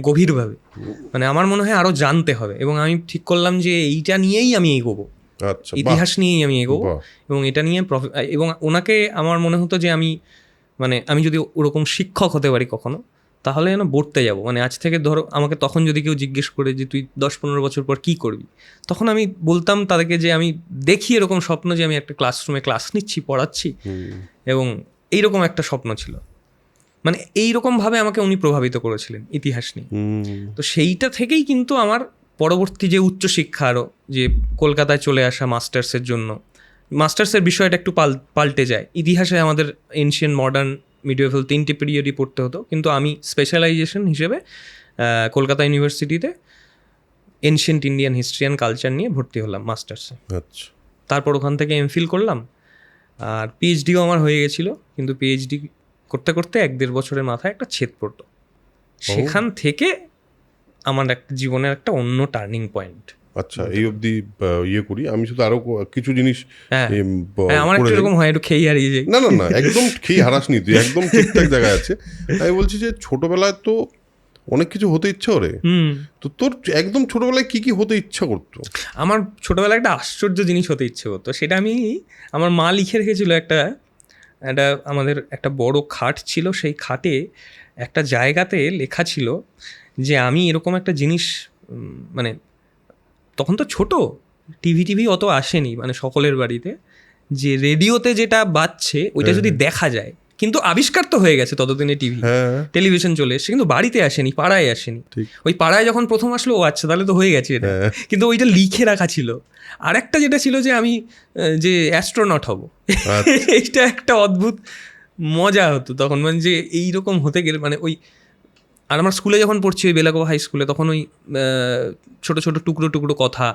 গভীরভাবে। মানে আমার মনে হয় আরও জানতে হবে, এবং আমি ঠিক করলাম যে এইটা নিয়েই আমি এগোবো, ইতিহাস নিয়েই আমি এগোবো, এবং এটা নিয়ে এবং ওনাকে আমার মনে হতো যে আমি যদি ওরকম শিক্ষক হতে পারি কখনো, তাহলে যেন পড়তে যাবো। মানে আজ থেকে ধরো আমাকে তখন যদি কেউ জিজ্ঞেস করে যে তুই 10-15 বছর পর কী করবি, তখন আমি বলতাম তাদেরকে যে আমি দেখি এরকম স্বপ্ন যে আমি একটা ক্লাসরুমে ক্লাস নিচ্ছি, পড়াচ্ছি, এবং এইরকম একটা স্বপ্ন ছিল। মানে এইরকমভাবে আমাকে উনি প্রভাবিত করেছিলেন ইতিহাস নিয়ে। তো সেইটা থেকেই কিন্তু আমার পরবর্তী যে উচ্চশিক্ষা, আরও যে কলকাতায় চলে আসা মাস্টার্সের জন্য, মাস্টার্সের বিষয়টা একটু পাল্টে যায়। ইতিহাসে আমাদের এনশিয়েন্ট, মডার্ন, মিডিয়েভাল 3টে পিরিয়ডই পড়তে হতো, কিন্তু আমি স্পেশালাইজেশন হিসেবে কলকাতা ইউনিভার্সিটিতে ancient Indian history and culture নিয়ে ভর্তি হলাম মাস্টার্সে। আচ্ছা, তারপর ওখান থেকে এমফিল করলাম, আর পিএইচডিও আমার হয়ে গেছিলো। কিন্তু পিএইচডি করতে করতে 1-1.5 বছরের মাথায় একটা ছেদ পড়তো। সেখান থেকে আমার জীবনের একটা অন্য টার্নিং পয়েন্ট। আচ্ছা, এই অবধি ইয়ে করি আমি, শুধু আরো কিছু জিনিস। আমার একটু এরকম হয়, একটু খেয়ে হারিয়ে যাই। না একদম খেয়ে হারাসনি তুই, একদম ঠিকঠাক জায়গায় আছে। আমি বলছি যে ছোটবেলায় তো অনেক কিছু হতে ইচ্ছা করে, তো তোর একদম ছোটবেলায় কি কি হতে ইচ্ছা করতো? আমার ছোটবেলায় একটা আশ্চর্য জিনিস হতে ইচ্ছে করতো, সেটা আমার মা লিখে রেখেছিল। একটা আমাদের একটা বড় খাট ছিল, সেই খাটে একটা জায়গাতে লেখা ছিল যে আমি এরকম একটা জিনিস, মানে তখন তো ছোট, টিভি অত আসেনি মানে সকলের বাড়িতে, যে রেডিওতে যেটা বাজছে ওইটা যদি দেখা যায়, কিন্তু আবিষ্কার তো হয়ে গেছে ততদিনে, টেলিভিশন চলে এসছে, কিন্তু বাড়িতে আসেনি, পাড়ায় আসেনি। ওই পাড়ায় যখন প্রথম আসলো, ও আচ্ছা তাহলে তো হয়ে গেছে এটা, কিন্তু ওইটা লিখে রাখা ছিল। আরেকটা যেটা ছিল যে আমি যে অ্যাস্ট্রোনট হব, এইটা একটা অদ্ভুত মজা হতো তখন, মানে যে এইরকম হতে গেলে মানে ওই। আর আমার স্কুলে যখন পড়ছি, ওই বেলাগোবা হাই স্কুলে, তখন ওই ছোটো ছোটো টুকরো টুকরো কথা,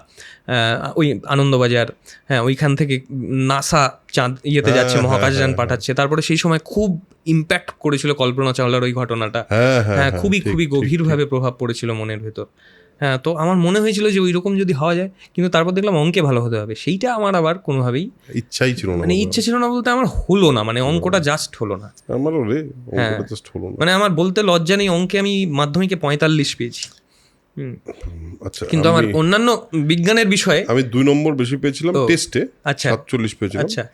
ওই আনন্দবাজার, ওইখান থেকে নাসা চাঁদ ইয়েতে যাচ্ছে, মহাকাশযান পাঠাচ্ছে। তারপরে সেই সময় খুব ইম্প্যাক্ট করেছিল কল্পনা চাওলার ওই ঘটনাটা, খুবই গভীরভাবে প্রভাব পড়েছিল মনের ভেতর। তো আমার মনে হয়েছিল যে ওই রকম যদি হওয়া যায়, কিন্তু তারপর দেখলাম অঙ্কে ভালো হতে হবে, সেইটা আমার আবার কোনোভাবেই ইচ্ছাই ছিল না। মানে ইচ্ছে ছিল না বলতে, আমার হলো না, মানে অঙ্কটা জাস্ট হলো না। মানে আমার বলতে লজ্জা নেই, অঙ্কে আমি মাধ্যমিকে 45 পেয়েছি। আচ্ছা, কিন্তু আমার অন্যান্য বিজ্ঞানের বিষয়ে আমি 2 নম্বর বেশি পেয়েছিলাম টেস্টে, 47 পেয়েছিলাম। আচ্ছা,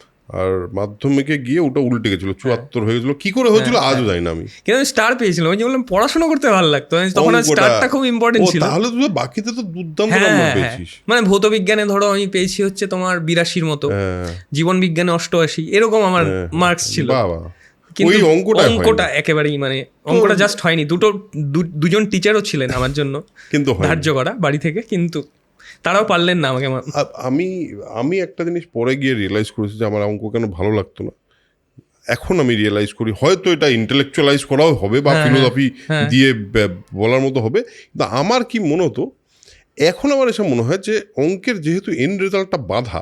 আর মাধ্যমিকে গিয়ে ওটা উল্টে গেছিল, 74 হয়ে গেছিল। কি করে হয়েছিল আজও জানি না আমি, কিন্তু আমি স্টার পেয়েছিলাম। ওই যে বললাম পড়াশোনা করতে ভালো লাগতো, তখন স্টারটা খুব ইম্পর্টেন্ট ছিল। তাহলে তুই বাকিতে তো দুর্দান্ত নম্বর পেয়েছিস। মানে ভৌত বিজ্ঞানে ধরো আমি পেয়েছি হচ্ছে তোমার 82 মতো, জীবন বিজ্ঞানে 88, এরকম আমার মার্কস ছিল। কিন্তু অঙ্কটা একেবারেই মানে অঙ্কটা জাস্ট হয়নি। দুজন টিচারও ছিলেন আমার জন্য কিন্তু ধার্য করা বাড়ি থেকে, কিন্তু তারাও পারলেন না আমাকে। আমি একটা জিনিস পরে গিয়ে রিয়েলাইজ করেছি যে আমার অঙ্ক কেন ভালো লাগতো না। এখন আমি রিয়েলাইজ করি হয়তো এটা ইন্টেলেকচুয়ালাইজ করাও হবে বা হ্যাঁ, ফিলোসফি হ্যাঁ। দিয়ে বলার মতো হবে, কিন্তু আমার কি মনে হতো এখন আমার এসব মনে হয় যে অঙ্কের যেহেতু এন্ড রেজাল্টটা বাধা,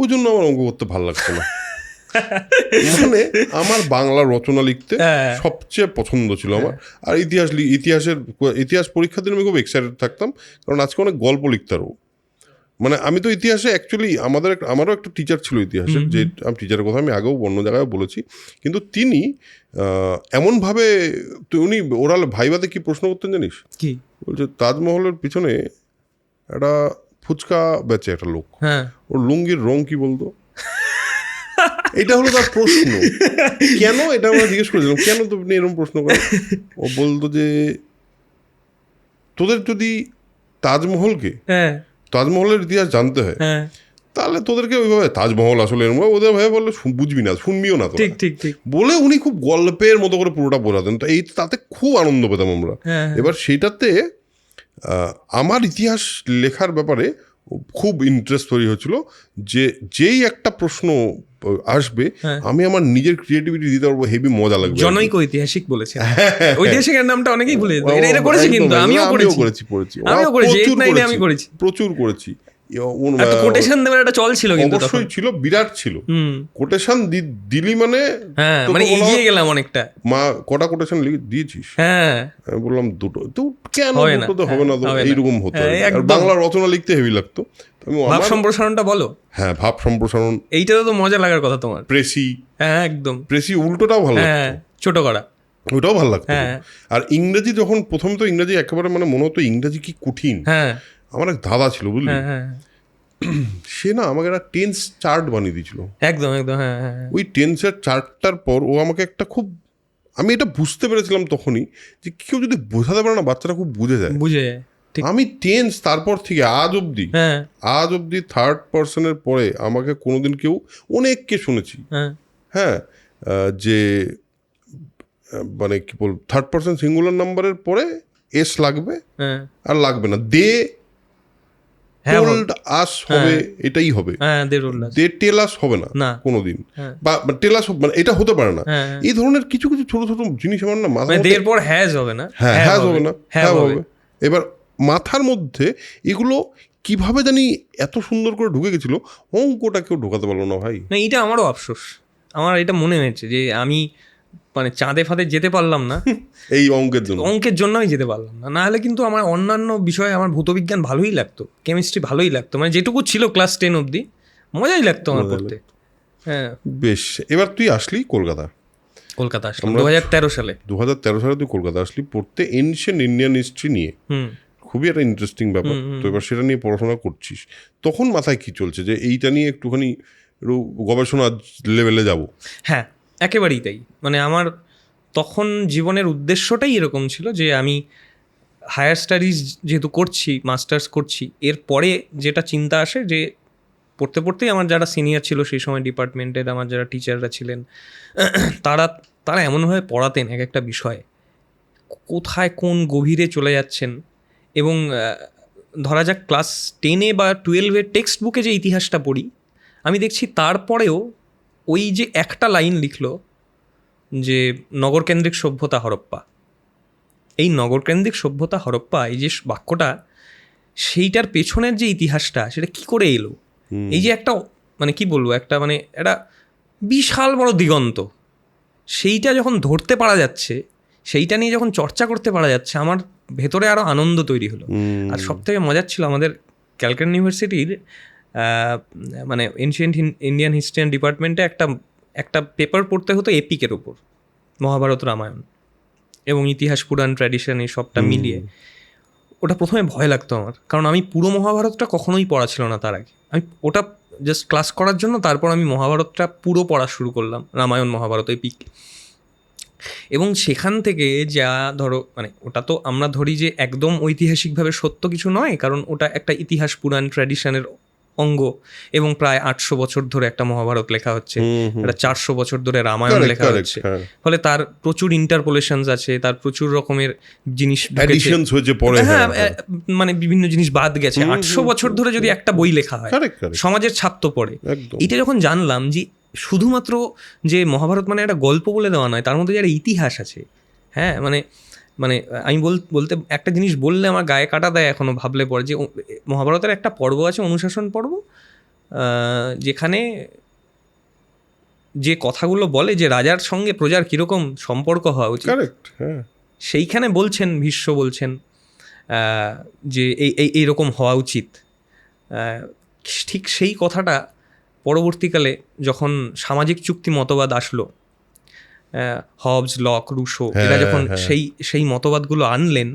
ওই জন্য আমার অঙ্ক করতে ভালো লাগতো না। মানে আমার বাংলা রচনা লিখতে হ্যাঁ। সবচেয়ে পছন্দ ছিল আমার। আর ইতিহাস পরীক্ষার দিন আমি খুব এক্সাইটেড থাকতাম, কারণ আজকে অনেক গল্প লিখতে পারবো। মানে আমি তো ইতিহাসে অ্যাকচুয়ালি আমারও একটা টিচার ছিল ইতিহাসের, যে আমি টিচারের কথা আমি আগেও অন্য জায়গায় বলেছি, কিন্তু তিনি এমনভাবে উনি ওরাল ভাইবাতে কি প্রশ্ন করতেন জানিস? কি বলছে তাজমহলের পিছনে একটা ফুচকা বেচে একটা লোক, ওর লুঙ্গির রং কি বলতো? এটা হলো তার প্রশ্ন। কেন এটা আমরা জিজ্ঞেস করেছিলাম, কেন তুমি এরকম প্রশ্ন করো? ও বলতো যে তোদের যদি তাজমহলের ইতিহাস জানতে হয় তাহলে তোদেরকে ওইভাবে তাজমহল আসলে ওদের ভাবে বললে বুঝবি না, শুনবিও না তো, বলে উনি খুব গল্পের মতো করে পুরোটা বোঝাতেন। তো এই তাতে খুব আনন্দ পেতাম আমরা। এবার সেইটাতে আমার ইতিহাস লেখার ব্যাপারে খুব ইন্টারেস্ট তৈরি হয়েছিল, যে যেই একটা প্রশ্ন আসবে আমি আমার নিজের ক্রিয়েটিভিটি দিতে পারবো, হেভি মজা লাগবে। জনৈক ঐতিহাসিক বলেছে, ঐতিহাসিকের নামটা অনেকেই ভুলে যেত। এটা করেছি, কিন্তু আমিও করেছি, প্রচুর করেছি। কোটেশন দেওয়ার একটা চল ছিল, কিন্তু অবশ্যই ছিল, বিরাট ছিল। কোটেশন দিলি মানে এগিয়ে গেলাম অনেকটা। মা কটা কোটেশন দিয়েছিস? আমি বললাম দুটো। তো কেন দুটোতে হবে না? তো এইরকম হতো। আর বাংলা রচনা লিখতে হেভি লাগতো। ভাব সম্প্রসারণটা বলো। হ্যাঁ, ভাব সম্প্রসারণ, এইটা তো মজা লাগার কথা তোমার। প্রেসি, একদম প্রেসি উল্টোটাও ভালো লাগতো, ছোট করা, ওটাও ভালো লাগতো। আর ইংরেজি যখন প্রথম, তো ইংরেজি একেবারে মানে মনে হতো ইংরেজি কি কঠিন। আমার এক দাদা ছিল, বুঝলি, সে না আমাকে একটা টেন্স চার্ট বানিয়ে দিয়েছিল। একদম। ওই টেন্সের চার্টটার পর ও আমাকে একটা খুব, আমি এটা বুঝতে পেরেছিলাম তখনই যে কেউ যদি বোঝাতে পারে না, বাচ্চারা খুব বুঝে যায়। আমি টেন্স তারপর থেকে আজ অব্দি থার্ড পার্সনের পরে আমাকে কোনোদিন কেউ, অনেককে শুনেছি যে মানে কি বল, থার্ড পার্সন সিঙ্গুলার নাম্বারের পরে এস লাগবে আর লাগবে না, দে টোল্ড আস হবে, এটাই হবে। দে টেল আস হবে না কোনোদিন, বা টেল আস মানে এটা হতে পারে না। এই ধরনের কিছু কিছু ছোট ছোট জিনিস আমার না মাথায়, হ্যাজ হবে না, হ্যাজ হবে না, হ্যাঁ হবে। এবার মাথার মধ্যে এগুলো কিভাবে জানি এত সুন্দর করে ঢুকে গেছিল, অঙ্কটা কেউ ঢোকাতে পারলো না ভাই। না, এটা আমারও আফসোস। আমার এটা মনে হয়েছে যে আমি মানে চাঁদে ফাঁদে যেতে পারলাম না এই অঙ্কের জন্য আমি যেতে পারলাম না। না হলে কিন্তু আমার অন্যান্য বিষয়ে আমার ভূতবিজ্ঞান ভালোই লাগতো, কেমিস্ট্রি ভালোই লাগতো, মানে যেটুকু ছিল ক্লাস 10 অবধি মজাই লাগতো আমার পড়তে। বেশ, এবার তুই আসলি কলকাতা আসলাম 2013 সালে তুই কলকাতা আসলি পড়তে এনশিয়েন্ট ইন্ডিয়ান হিস্ট্রি নিয়ে। খুবই একটা ইন্টারেস্টিং ব্যাপার। তো এবার সেটা নিয়ে পড়াশোনা করছিস, তখন মাথায় কি চলছে যে এইটা নিয়ে একটুখানি গবেষণা লেভেলে যাব? হ্যাঁ, একেবারেই তাই। মানে আমার তখন জীবনের উদ্দেশ্যটাই এরকম ছিল যে আমি হায়ার স্টাডিজ যেহেতু করছি, মাস্টার্স করছি, এরপরে যেটা চিন্তা আসে যে পড়তে পড়তেই আমার যারা সিনিয়র ছিল সেই সময় ডিপার্টমেন্টের, আমার যারা টিচাররা ছিলেন, তারা এমনভাবে পড়াতেন এক একটা বিষয়, কোথায় কোন গভীরে চলে যাচ্ছেন। এবং ধরা যাক ক্লাস 10 বা 12 টেক্সট বুকে যে ইতিহাসটা পড়ি, আমি দেখছি তারপরেও ওই যে একটা লাইন লিখলো যে নগরকেন্দ্রিক সভ্যতা হরপ্পা, এই নগরকেন্দ্রিক সভ্যতা হরপ্পা, এই যে বাক্যটা, সেইটার পেছনের যে ইতিহাসটা সেটা কি করে এলো, এই যে একটা মানে কি বলবো, একটা মানে একটা বিশাল বড় দিগন্ত, সেইটা যখন ধরতে পারা যাচ্ছে, সেইটা নিয়ে যখন চর্চা করতে পারা যাচ্ছে, আমার ভেতরে আরও আনন্দ তৈরি হলো। আর সবথেকে মজার ছিল আমাদের ক্যালকাটা ইউনিভার্সিটির মানে এনশিয়েন্ট ইন্ডিয়ান হিস্ট্রি ডিপার্টমেন্টে একটা পেপার পড়তে হতো এপিকের ওপর, মহাভারত, রামায়ণ এবং ইতিহাস, পুরাণ, ট্র্যাডিশন, এই সবটা মিলিয়ে। ওটা প্রথমে ভয় লাগতো আমার, কারণ আমি পুরো মহাভারতটা কখনোই পড়া ছিল না তার আগে। আমি ওটা জাস্ট ক্লাস করার জন্য তারপর আমি মহাভারতটা পুরো পড়া শুরু করলাম, রামায়ণ, মহাভারত, এপিক। এবং সেখান থেকে যা ধরো, মানে ওটা তো আমরা ধরি যে একদম ঐতিহাসিকভাবে সত্য কিছু নয়, কারণ ওটা একটা ইতিহাস, পুরাণ, ট্র্যাডিশনের অঙ্গ, এবং প্রায় 800 বছর ধরে একটা মহাভারত লেখা হচ্ছে, একটা 400 বছর ধরে রামায়ণ লেখা হচ্ছে। ফলে তার প্রচুর ইন্টারপোলেশনস আছে, তার প্রচুর রকমের জিনিস মানে বিভিন্ন জিনিস বাদ গেছে। 800 বছর ধরে যদি একটা বই লেখা হয়, সমাজের ছাপ তো পড়ে। এটা যখন জানলাম যে শুধুমাত্র যে মহাভারত মানে একটা গল্প বলে দেওয়া নয়, তার মধ্যে যে একটা ইতিহাস আছে। হ্যাঁ, মানে মানে আমি বলতে একটা জিনিস বললে আমার গায়ে কাটা দেয় এখনও ভাবলে পরে, যে মহাভারতের একটা পর্ব আছে অনুশাসন পর্ব, যেখানে যে কথাগুলো বলে যে রাজার সঙ্গে প্রজার কীরকম সম্পর্ক হওয়া উচিত, কারেক্ট, হ্যাঁ, সেইখানে বলছেন, ভীষ্ম বলছেন যে এইরকম হওয়া উচিত। ঠিক সেই কথাটা পরবর্তীকালে যখন সামাজিক চুক্তি মতবাদ আসলো, হবস, লক, রুশো, এরা যখন সেই মতবাদগুলো আনলেন,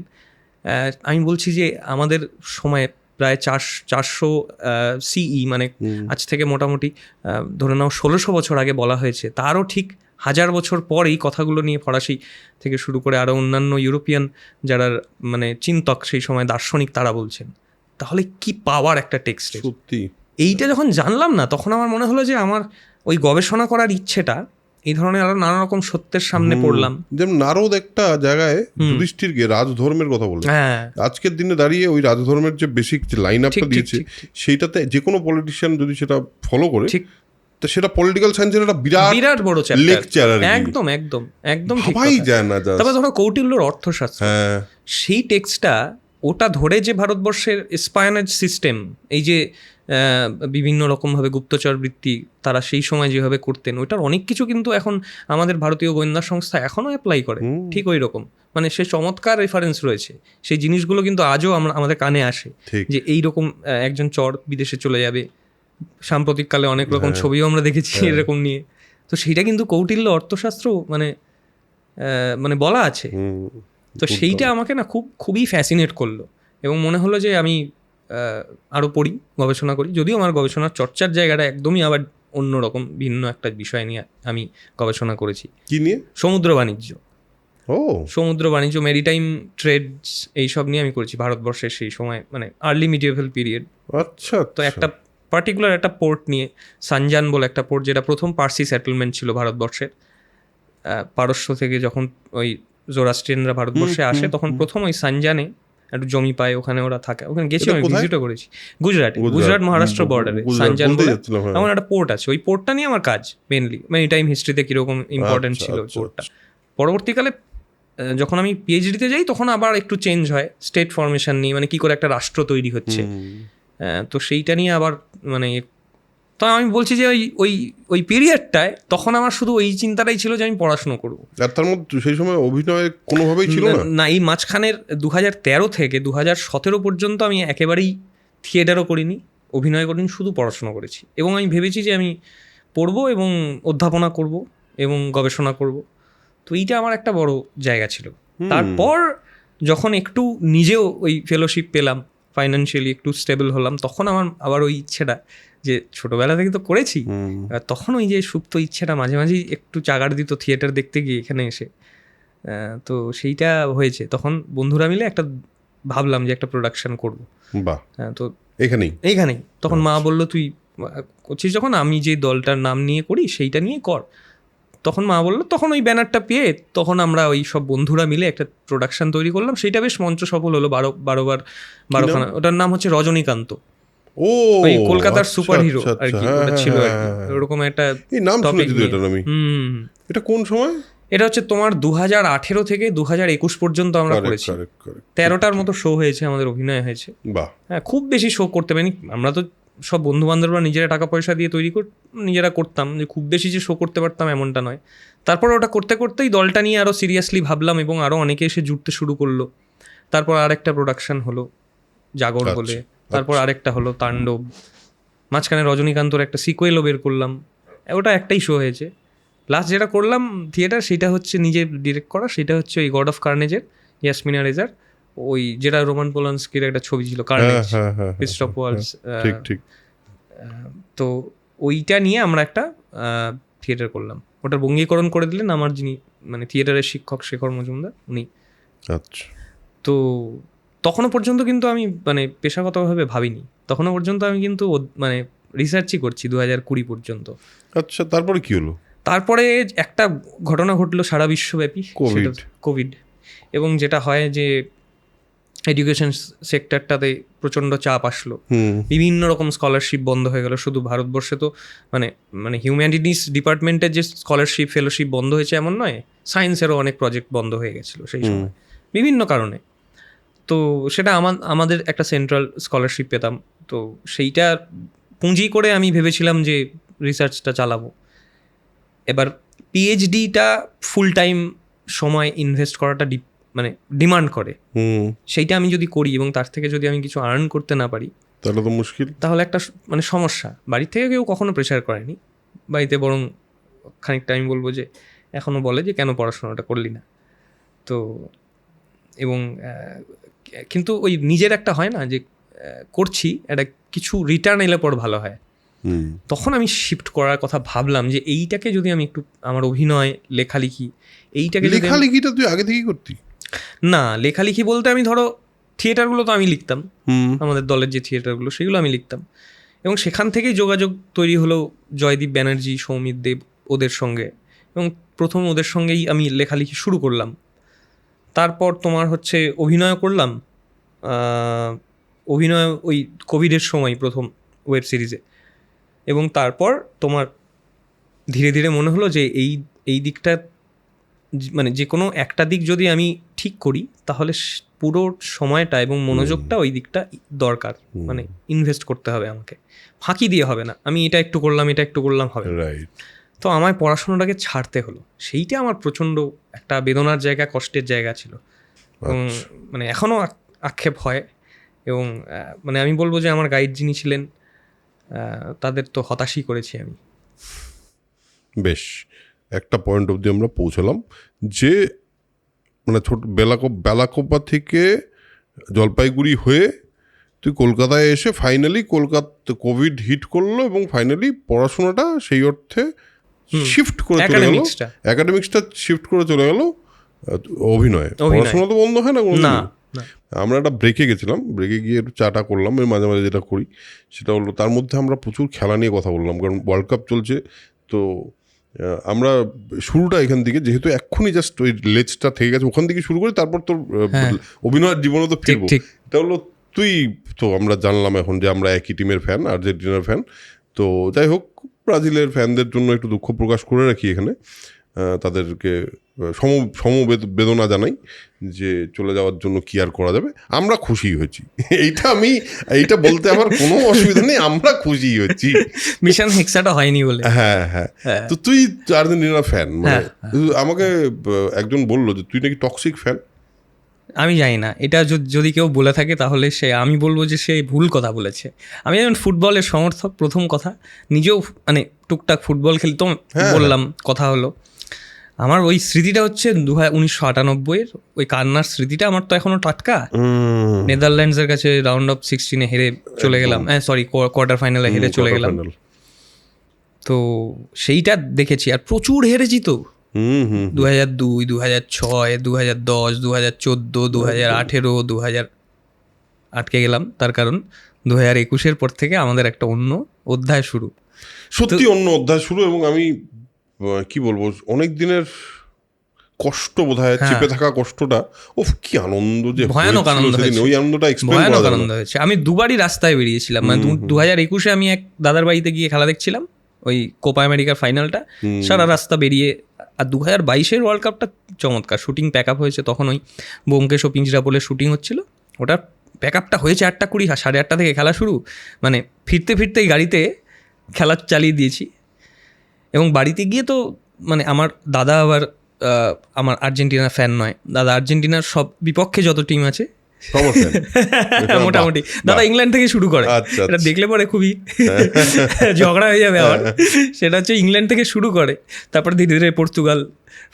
আমি বলছি যে আমাদের সময়ে প্রায় 400 সিই, মানে আজ থেকে মোটামুটি ধরে নাও 1600 বছর আগে বলা হয়েছে, তারও ঠিক 1000 বছর পর এই কথাগুলো নিয়ে ফরাসি থেকে শুরু করে আরও অন্যান্য ইউরোপিয়ান যারা মানে চিন্তক সেই সময় দার্শনিক, তারা বলছেন। তাহলে কি পাওয়ার একটা টেক্সটে! সত্যি এইটা যখন জানলাম না, তখন আমার মনে হলো যে আমার ওই গবেষণা করার ইচ্ছেটা, এই ধরনের আরো নানা রকম সত্যের সামনে পড়লাম। যেমন নারদ একটা জায়গায় যুধিষ্ঠিরকে রাজধর্মের কথা বলে, হ্যাঁ, আজকের দিনে দাঁড়িয়ে ওই রাজধর্মের যে বেসিক যে লাইন আপটা দিয়েছে, সেইটাতে যে কোনো পলিটিশিয়ান যদি সেটা ফলো করে, ঠিক, তো সেটা পলিটিক্যাল সায়েন্সের একটা বিরাট বড় লেকচার, একদম একদম একদম ঠিক ভাবাই কথা। যায় না। তবে ধরো কৌটিল্যর অর্থশাস্ত্র, হ্যাঁ, সেই টেক্সটটা, ওটা ধরে যে ভারতবর্ষের স্পায়োনেজ সিস্টেম, এই যে বিভিন্ন রকমভাবে গুপ্তচর বৃত্তি তারা সেই সময় যেভাবে করতেন, ওইটার অনেক কিছু কিন্তু এখন আমাদের ভারতীয় গোয়েন্দা সংস্থা এখনও অ্যাপ্লাই করে ঠিক ওই রকম। মানে সে চমৎকার রেফারেন্স রয়েছে, সেই জিনিসগুলো কিন্তু আজও আমাদের কানে আসে, যে এইরকম একজন চর বিদেশে চলে যাবে। সাম্প্রতিককালে অনেক রকম ছবিও আমরা দেখেছি এরকম নিয়ে। তো সেইটা কিন্তু কৌটিল্য অর্থশাস্ত্র মানে মানে বলা আছে। তো সেইটা আমাকে না খুবই ফ্যাসিনেট করলো, এবং মনে হলো যে আমি আরও পড়ি, গবেষণা করি। যদিও আমার গবেষণার চর্চার জায়গাটা একদমই আবার অন্যরকম, ভিন্ন একটা বিষয় নিয়ে আমি গবেষণা করেছি। কি নিয়ে? সমুদ্র বাণিজ্য। সমুদ্র বাণিজ্য, মেরিটাইম ট্রেডস, এইসব নিয়ে আমি করেছি ভারতবর্ষের সেই সময়, মানে আর্লি মিডিয়েভাল পিরিয়ড। আচ্ছা, তো একটা পার্টিকুলার একটা পোর্ট নিয়ে, সানজান বলে একটা পোর্ট, যেটা প্রথম পার্সি সেটেলমেন্ট ছিল ভারতবর্ষের। পারস্য থেকে যখন ওই জোরাস্ট্রিয়ানরা ভারতবর্ষে আসে, তখন প্রথম ওই সানজানে একটু জমি পায়, ওখানে ওরা থাকে। ওখানে গেছি, আমি ভিজিটও করেছি। গুজরাট মহারাষ্ট্র বর্ডারে সানজান বলে এমন একটা পোর্ট আছে। ওই পোর্টটা নিয়ে আমার কাজ মেনলি, মেরিটাইম হিস্ট্রিতে কীরকম ইম্পর্টেন্ট ছিল ওই পোর্টটা। পরবর্তীকালে যখন আমি পিএইচডিতে যাই, তখন আবার একটু চেঞ্জ হয় স্টেট ফরমেশন নিয়ে, মানে কী করে একটা রাষ্ট্র তৈরি হচ্ছে। তো সেইটা নিয়ে আবার মানে, তো আমি বলছি যে ওই পিরিয়ডটায় তখন আমার শুধু ওই চিন্তাটাই ছিল যে আমি পড়াশুনো করবো। আর তার মধ্যে সেই সময় অভিনয় কোনোভাবেই ছিল না। এই মাঝখানের 2013 থেকে 2017 পর্যন্ত আমি একেবারেই থিয়েটারও করিনি, অভিনয় করিনি, শুধু পড়াশোনা করেছি। এবং আমি ভেবেছি যে আমি পড়বো এবং অধ্যাপনা করব এবং গবেষণা করব। তো এইটা আমার একটা বড় জায়গা ছিল। তারপর যখন একটু নিজেও ওই ফেলোশিপ পেলাম, ফাইন্যান্সিয়ালি একটু স্টেবল হলাম, তখন আমার আবার ওই ইচ্ছেটা, যে ছোটোবেলা থেকে তো করেছি, তখন ওই যে সুপ্ত ইচ্ছেটা মাঝে মাঝেই একটু চাগাড় দিত থিয়েটার দেখতে গিয়ে এখানে এসে। তো সেইটা হয়েছে, তখন বন্ধুরা মিলে একটা ভাবলাম যে একটা প্রোডাকশন করবো। তো এইখানেই তখন মা বললো, তুই করছিস যখন, আমি যে দলটার নাম নিয়ে করি সেইটা নিয়ে কর। তখন মা বললো, তখন ওই ব্যানারটা পেয়ে তখন আমরা ওই সব বন্ধুরা মিলে একটা প্রোডাকশন তৈরি করলাম। সেইটা বেশ মঞ্চ সফল হলো, 12খানা। ওটার নাম হচ্ছে রজনীকান্ত। ওই কলকাতার সুপার হিরো আর কি ওটা ছিল আর কি, ওরকম একটা টপিক নিয়ে। এটা কোন সময়? এটা হচ্ছে তোমার 2018 থেকে 2021 পর্যন্ত আমরা করেছি। 13টার মতো শো হয়েছে, আমাদের অভিনয় হয়েছে। হ্যাঁ, খুব বেশি শো করতে পারিনি আমরা, তো সব বন্ধু বান্ধবরা নিজেরা টাকা পয়সা দিয়ে নিজেরা করতাম, যে খুব বেশি যে শো করতে পারতাম এমনটা নয়। তারপর ওটা করতে করতেই দলটা নিয়ে আরও সিরিয়াসলি ভাবলাম, এবং আরও অনেকে এসে জুড়তে শুরু করলো। তারপর আরেকটা প্রোডাকশন হলো জাগর বলে, তারপর আরেকটা হলো তাণ্ডব, মাঝখানে রজনীকান্তর একটা সিকুয়েলও বের করলাম। ওটা একটাই শো হয়েছে। লাস্ট যেটা করলাম থিয়েটার, সেটা হচ্ছে নিজে ডিরেক্ট করা, সেটা হচ্ছে ওই গড অফ কার্নেজের ইয়াসমিনা রেজার, ওই যেটা রোমান পোলান্সকির একটা ছবি ছিল, কার্নেজ, ফিস্ট অফ ওয়ার্লস। তো ওইটা নিয়ে আমরা একটা থিয়েটার করলাম। ওটার বঙ্গীকরণ করে দিলেন আমার যিনি মানে থিয়েটারের শিক্ষক, শেখর মজুমদার, উনি। আচ্ছা। তো তখনও পর্যন্ত কিন্তু আমি মানে পেশাগতভাবে ভাবিনি, তখনও পর্যন্ত আমি কিন্তু মানে রিসার্চই করছি 2020 পর্যন্ত। আচ্ছা, তারপরে কি হলো? তারপরে একটা ঘটনা ঘটলো সারা বিশ্বব্যাপী, কোভিড। এবং যেটা হয় যে এডুকেশন সেক্টরটাতে প্রচণ্ড চাপ আসলো, বিভিন্ন রকম স্কলারশিপ বন্ধ হয়ে গেল। শুধু ভারতবর্ষে তো মানে মানে হিউম্যানিটিস ডিপার্টমেন্টের যে স্কলারশিপ ফেলোশিপ বন্ধ হয়েছে এমন নয়, সায়েন্সেরও অনেক প্রজেক্ট বন্ধ হয়ে গেছিলো সেই সময় বিভিন্ন কারণে। তো সেটা আমাদের একটা সেন্ট্রাল স্কলারশিপ পেতাম, তো সেইটা পুঁজি করে আমি ভেবেছিলাম যে রিসার্চটা চালাবো। এবার পিএইচডিটা ফুল টাইম সময় ইনভেস্ট করাটা মানে ডিমান্ড করে, সেইটা আমি যদি করি এবং তার থেকে যদি আমি কিছু আর্ন করতে না পারি তাহলে তো মুশকিল, তাহলে একটা মানে সমস্যা। বাড়ি থেকে কেউ কখনো প্রেশার করেনি, বাড়িতে বরং খানিকটা আমি বলবো যে এখনও বলে যে কেন পড়াশোনাটা করলি না। তো এবং কিন্তু ওই নিজের একটা হয় না যে করছি একটা কিছু রিটার্ন এলে পর ভালো হয়, তখন আমি শিফট করার কথা ভাবলাম যে এইটাকে যদি আমি একটু আমার অভিনয় লেখালেখি এইটাকে লেখালেখিটা তুই আগে থেকেই করতি? না, লেখালেখি বলতে আমি ধরো থিয়েটারগুলো তো আমি লিখতাম, আমাদের দলের যে থিয়েটারগুলো সেগুলো আমি লিখতাম, এবং সেখান থেকেই যোগাযোগ তৈরি হলো জয়দীপ ব্যানার্জি, সৌমিত দেব ওদের সঙ্গে, এবং প্রথম ওদের সঙ্গেই আমি লেখালেখি শুরু করলাম। তারপর তোমার হচ্ছে অভিনয় করলাম, অভিনয় ওই কোভিডের সময় প্রথম ওয়েব সিরিজে, এবং তারপর তোমার ধীরে ধীরে মনে হলো যে এই দিকটা মানে যে কোনো একটা দিক যদি আমি ঠিক করি তাহলে পুরো সময়টা এবং মনোযোগটা ওই দিকটা দরকার, মানে ইনভেস্ট করতে হবে আমাকে, ফাঁকি দিয়ে হবে না আমি এটা একটু করলাম হবে। তো আমায় পড়াশোনাটাকে ছাড়তে হলো, সেইটা আমার প্রচণ্ড একটা বেদনার জায়গা, কষ্টের জায়গা ছিল, এবং মানে এখনও আক্ষেপ হয়। এবং মানে আমি বলবো যে আমার গাইড যিনি ছিলেন তাদের তো হতাশই করেছি আমি। বেশ একটা পয়েন্ট অবধি আমরা পৌঁছলাম যে মানে ছোট বেলাকোপা থেকে জলপাইগুড়ি হয়ে তুই কলকাতায় এসে ফাইনালি কলকাতা কোভিড হিট করলো এবং ফাইনালি পড়াশোনাটা সেই অর্থে শিফট করে চলে গেল, একাডেমিক্সটা শিফট করে চলে গেল অভিনয়ে। পড়াশোনা তো বন্ধ হয় না। আমরা একটা ব্রেকে গেছিলাম, ব্রেকে গিয়ে একটু চাটা করলাম, এর মাঝে মাঝে যেটা করি সেটা হলো তার মধ্যে আমরা প্রচুর খেলা নিয়ে কথা বললাম, কারণ ওয়ার্ল্ড কাপ চলছে। তো আমরা শুরুটা এখান থেকে, যেহেতু এক্ষুনি জাস্ট ওই লেজটা থেকে গেছে, ওখান থেকে শুরু করি, তারপর তোর অভিনয়ের জীবনে তো ফিরবো। এটা হলো তুই তো আমরা জানলাম এখন যে আমরা একই টিমের ফ্যান, আর্জেন্টিনার ফ্যান। তো যাই হোক, ব্রাজিলের ফ্যানদের জন্য একটু দুঃখ প্রকাশ করে রাখি এখানে, তাদেরকে সমবেদনা জানাই যে চলে যাওয়ার জন্য কি আর করা যাবে, আমরা খুশি হয়েছি, এইটা বলতে আমার কোনো অসুবিধা নেই, আমরা খুশি হয়েছি, মিশন হেক্সাটা হয়নি বলে। হ্যাঁ। তো তুই আর্জেন্টিনার ফ্যান, মানে আমাকে একজন বললো যে তুই নাকি টক্সিক ফ্যান। আমি জানি না, এটা যদি কেউ বলে থাকে তাহলে আমি বলবো যে সে ভুল কথা বলেছে। আমি যেমন ফুটবলের সমর্থক, প্রথম কথা, নিজেও মানে টুকটাক ফুটবল খেলতাম, বললাম কথা হলো। আমার ওই স্মৃতিটা হচ্ছে 1998 ওই কান্নার স্মৃতিটা আমার তো এখনো টাটকা। নেদারল্যান্ডসের কাছে রাউন্ড অফ 16 হেরে চলে গেলাম, কোয়ার্টার ফাইনালে হেরে চলে গেলাম, তো সেইটা দেখেছি। আর প্রচুর হেরেছি তো, 2002, 2006, 2010, 2014, 2018, 2000 আটকে গেলাম। তার কারণ 2021 পর থেকে আমাদের একটা অন্য অধ্যায় শুরু, সত্যি অন্য অধ্যায় শুরু। এবং আমি কি বলবো, অনেক দিনের কষ্ট বোধহয় চেপে থাকা কষ্টটা, কি আনন্দ, যে ভয়ানক আনন্দ হয়েছে, ওই আনন্দটা ভয়ানক আনন্দ হয়েছে। আমি দুবারই রাস্তায় বেরিয়েছিলাম, মানে 2021 আমি এক দাদার বাড়িতে গিয়ে খেলা দেখছিলাম, ওই কোপা আমেরিকার ফাইনালটা, সারা রাস্তা বেরিয়ে। আর 2022 ওয়ার্ল্ড কাপটা চমৎকার, শুটিং প্যাক আপ হয়েছে তখন, ওই ব্যোমকেশ ও পিঞ্জরাপোলের শুটিং হচ্ছিল, ওটা প্যাক আপটা হয়েছে 8:20, 8:30 থেকে খেলা শুরু, মানে ফিরতেই গাড়িতে খেলা চালিয়ে দিয়েছি। এবং বাড়িতে গিয়ে তো মানে আমার দাদা আবার আমার আর্জেন্টিনার ফ্যান নয়, দাদা আর্জেন্টিনার সব বিপক্ষে যত টিম আছে মোটামুটি, দাদা ইংল্যান্ড থেকে শুরু করে, এটা দেখলে পরে খুবই ঝগড়া হয়ে যাবে আবার। সেটা হচ্ছে ইংল্যান্ড থেকে শুরু করে, তারপর ধীরে ধীরে পর্তুগাল,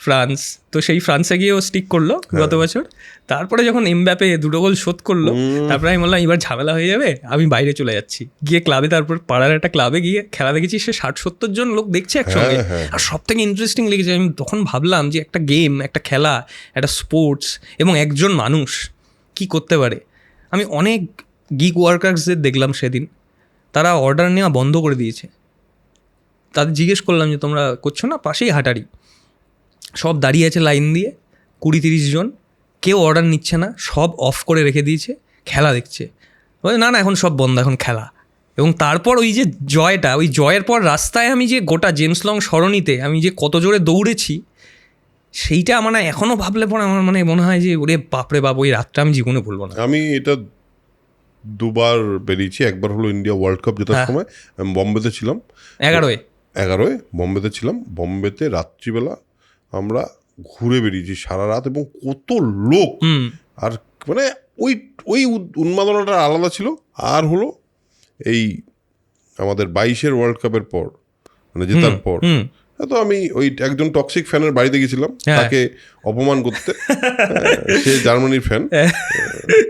ফ্রান্স, তো সেই ফ্রান্সে গিয়েও স্টিক করলো গত বছর। তারপরে যখন এমবাপে 2 গোল শোধ করলো, তারপরে আমি বললাম এবার ঝামেলা হয়ে যাবে, আমি বাইরে চলে যাচ্ছি। গিয়ে ক্লাবে, তারপর পাড়ার একটা ক্লাবে গিয়ে খেলা দেখেছি, সে 60-70 জন লোক দেখছে একসঙ্গে। আর সব থেকে ইন্টারেস্টিং লেগেছে, আমি তখন ভাবলাম যে একটা গেম, একটা খেলা, একটা স্পোর্টস এবং একজন মানুষ কি করতে পারে। আমি অনেক গিগ ওয়ার্কার্সদের দেখলাম সেদিন, তারা অর্ডার নেওয়া বন্ধ করে দিয়েছে। তাদের জিজ্ঞেস করলাম যে তোমরা করছো না, পাশেই হাটারি, সব দাঁড়িয়ে আছে লাইন দিয়ে, 20-30 জন, কেউ অর্ডার নিচ্ছে না, সব অফ করে রেখে দিয়েছে, খেলা দেখছে। বলে না না এখন সব বন্ধ, এখন খেলা। এবং তারপর ওই যে জয়টা, ওই জয়ের পর রাস্তায় আমি যে গোটা জেমস লং সরণিতে আমি যে কত জোরে দৌড়েছি, সেইটা মানে এখনও ভাবলে পরে আমার মানে মনে হয় যে ওরে বাপরে বাপ, ওই রাতটা আমি জীবনে ভুলবো না। আমি এটা দুবার বেরিয়েছি। একবার হলো ইন্ডিয়া ওয়ার্ল্ড কাপ জেতার সময়, আমি বম্বেতে ছিলাম, 11-এ বম্বেতে ছিলাম। বম্বেতে রাত্রিবেলা আমরা ঘুরে বেরিয়েছি সারা রাত, এবং কত লোক, আর মানে ওই ওই উন্মাদনাটা আলাদা ছিল। আর হলো এই আমাদের 22-এর ওয়ার্ল্ড কাপের পর, মানে জেতার পর, তো আমি ওই একজন টক্সিক ফ্যানের বাড়িতে গেছিলাম তাকে অপমান করতে। সে জার্মানির ফ্যান,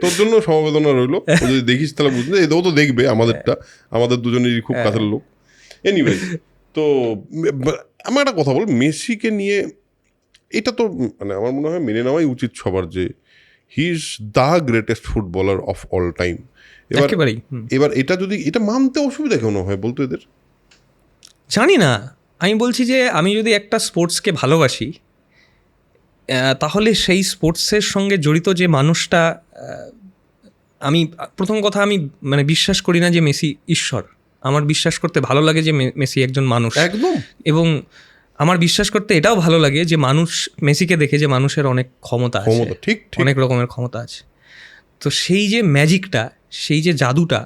তোর জন্য সমবেদনা রইলো। ও যদি দেখিস তাহলে বুঝলে, এটাও তো দেখবে আমাদেরটা, আমাদের দুজনেরই খুব কাছের লোক। এনিওয়ে, তো আমার একটা কথা বল, মেসিকে নিয়ে এটা তো মানে আমার মনে হয় মেনে নেওয়াই উচিত সবার, যে he is the greatest footballer of all time. এবার এটা যদি এটা মানতে অসুবিধা কেন হয় বলতো এদের? জানি না, আমি বলছি যে আমি যদি একটা স্পোর্টসকে ভালোবাসি, তাহলে সেই স্পোর্টসের সঙ্গে জড়িত যে মানুষটা, আমি প্রথম কথা আমি মানে বিশ্বাস করি না যে মেসি ঈশ্বর। আমার বিশ্বাস করতে ভালো লাগে যে মেসি একজন মানুষ, একদম। এবং আমার বিশ্বাস করতে এটাও ভালো লাগে যে মানুষ মেসিকে দেখে যে মানুষের অনেক ক্ষমতা আছে, ঠিক অনেক রকমের ক্ষমতা আছে। তো সেই যে ম্যাজিকটা, সেই যে জাদুটা,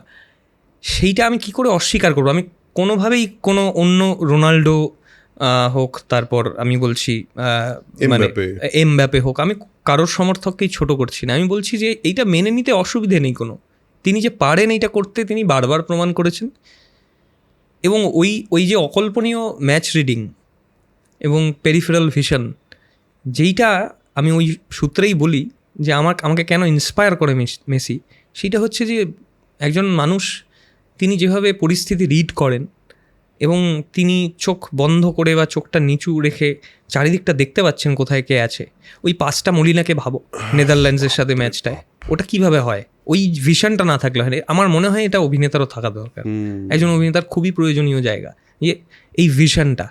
সেইটা আমি কি করে অস্বীকার করবো? আমি কোনোভাবেই কোনো অন্য রোনাল্ডো হোক, তারপর আমি বলছি মানে এমবাপে হোক, আমি কারোর সমর্থককেই ছোট করছি না। আমি বলছি যে এইটা মেনে নিতে অসুবিধে নেই কোনো। তিনি যে পারেন এইটা করতে, তিনি বারবার প্রমাণ করেছেন। এবং ওই যে অকল্পনীয় ম্যাচ রিডিং এবং পেরিফেরাল ভিশন, যেইটা আমি ওই সূত্রেই বলি যে আমাকে কেন ইন্সপায়ার করে মেসি, সেইটা হচ্ছে যে একজন মানুষ, তিনি যেভাবে পরিস্থিতি রিড করেন, এবং তিনি চোখ বন্ধ করে বা চোখটা নিচু রেখে চারিদিকটা দেখতে পাচ্ছেন কোথায় কে আছে। ওই পাঁচটা মলিনাকে ভাবো নেদারল্যান্ডসের সাথে ম্যাচটায়, ওটা কিভাবে হয়? ওই ভিশনটা না থাকলে হয়। আমার মনে হয় এটা অভিনেতারও থাকা দরকার। একজন অভিনেতার খুবই প্রয়োজনীয় জায়গা যে এই ভিশনটা।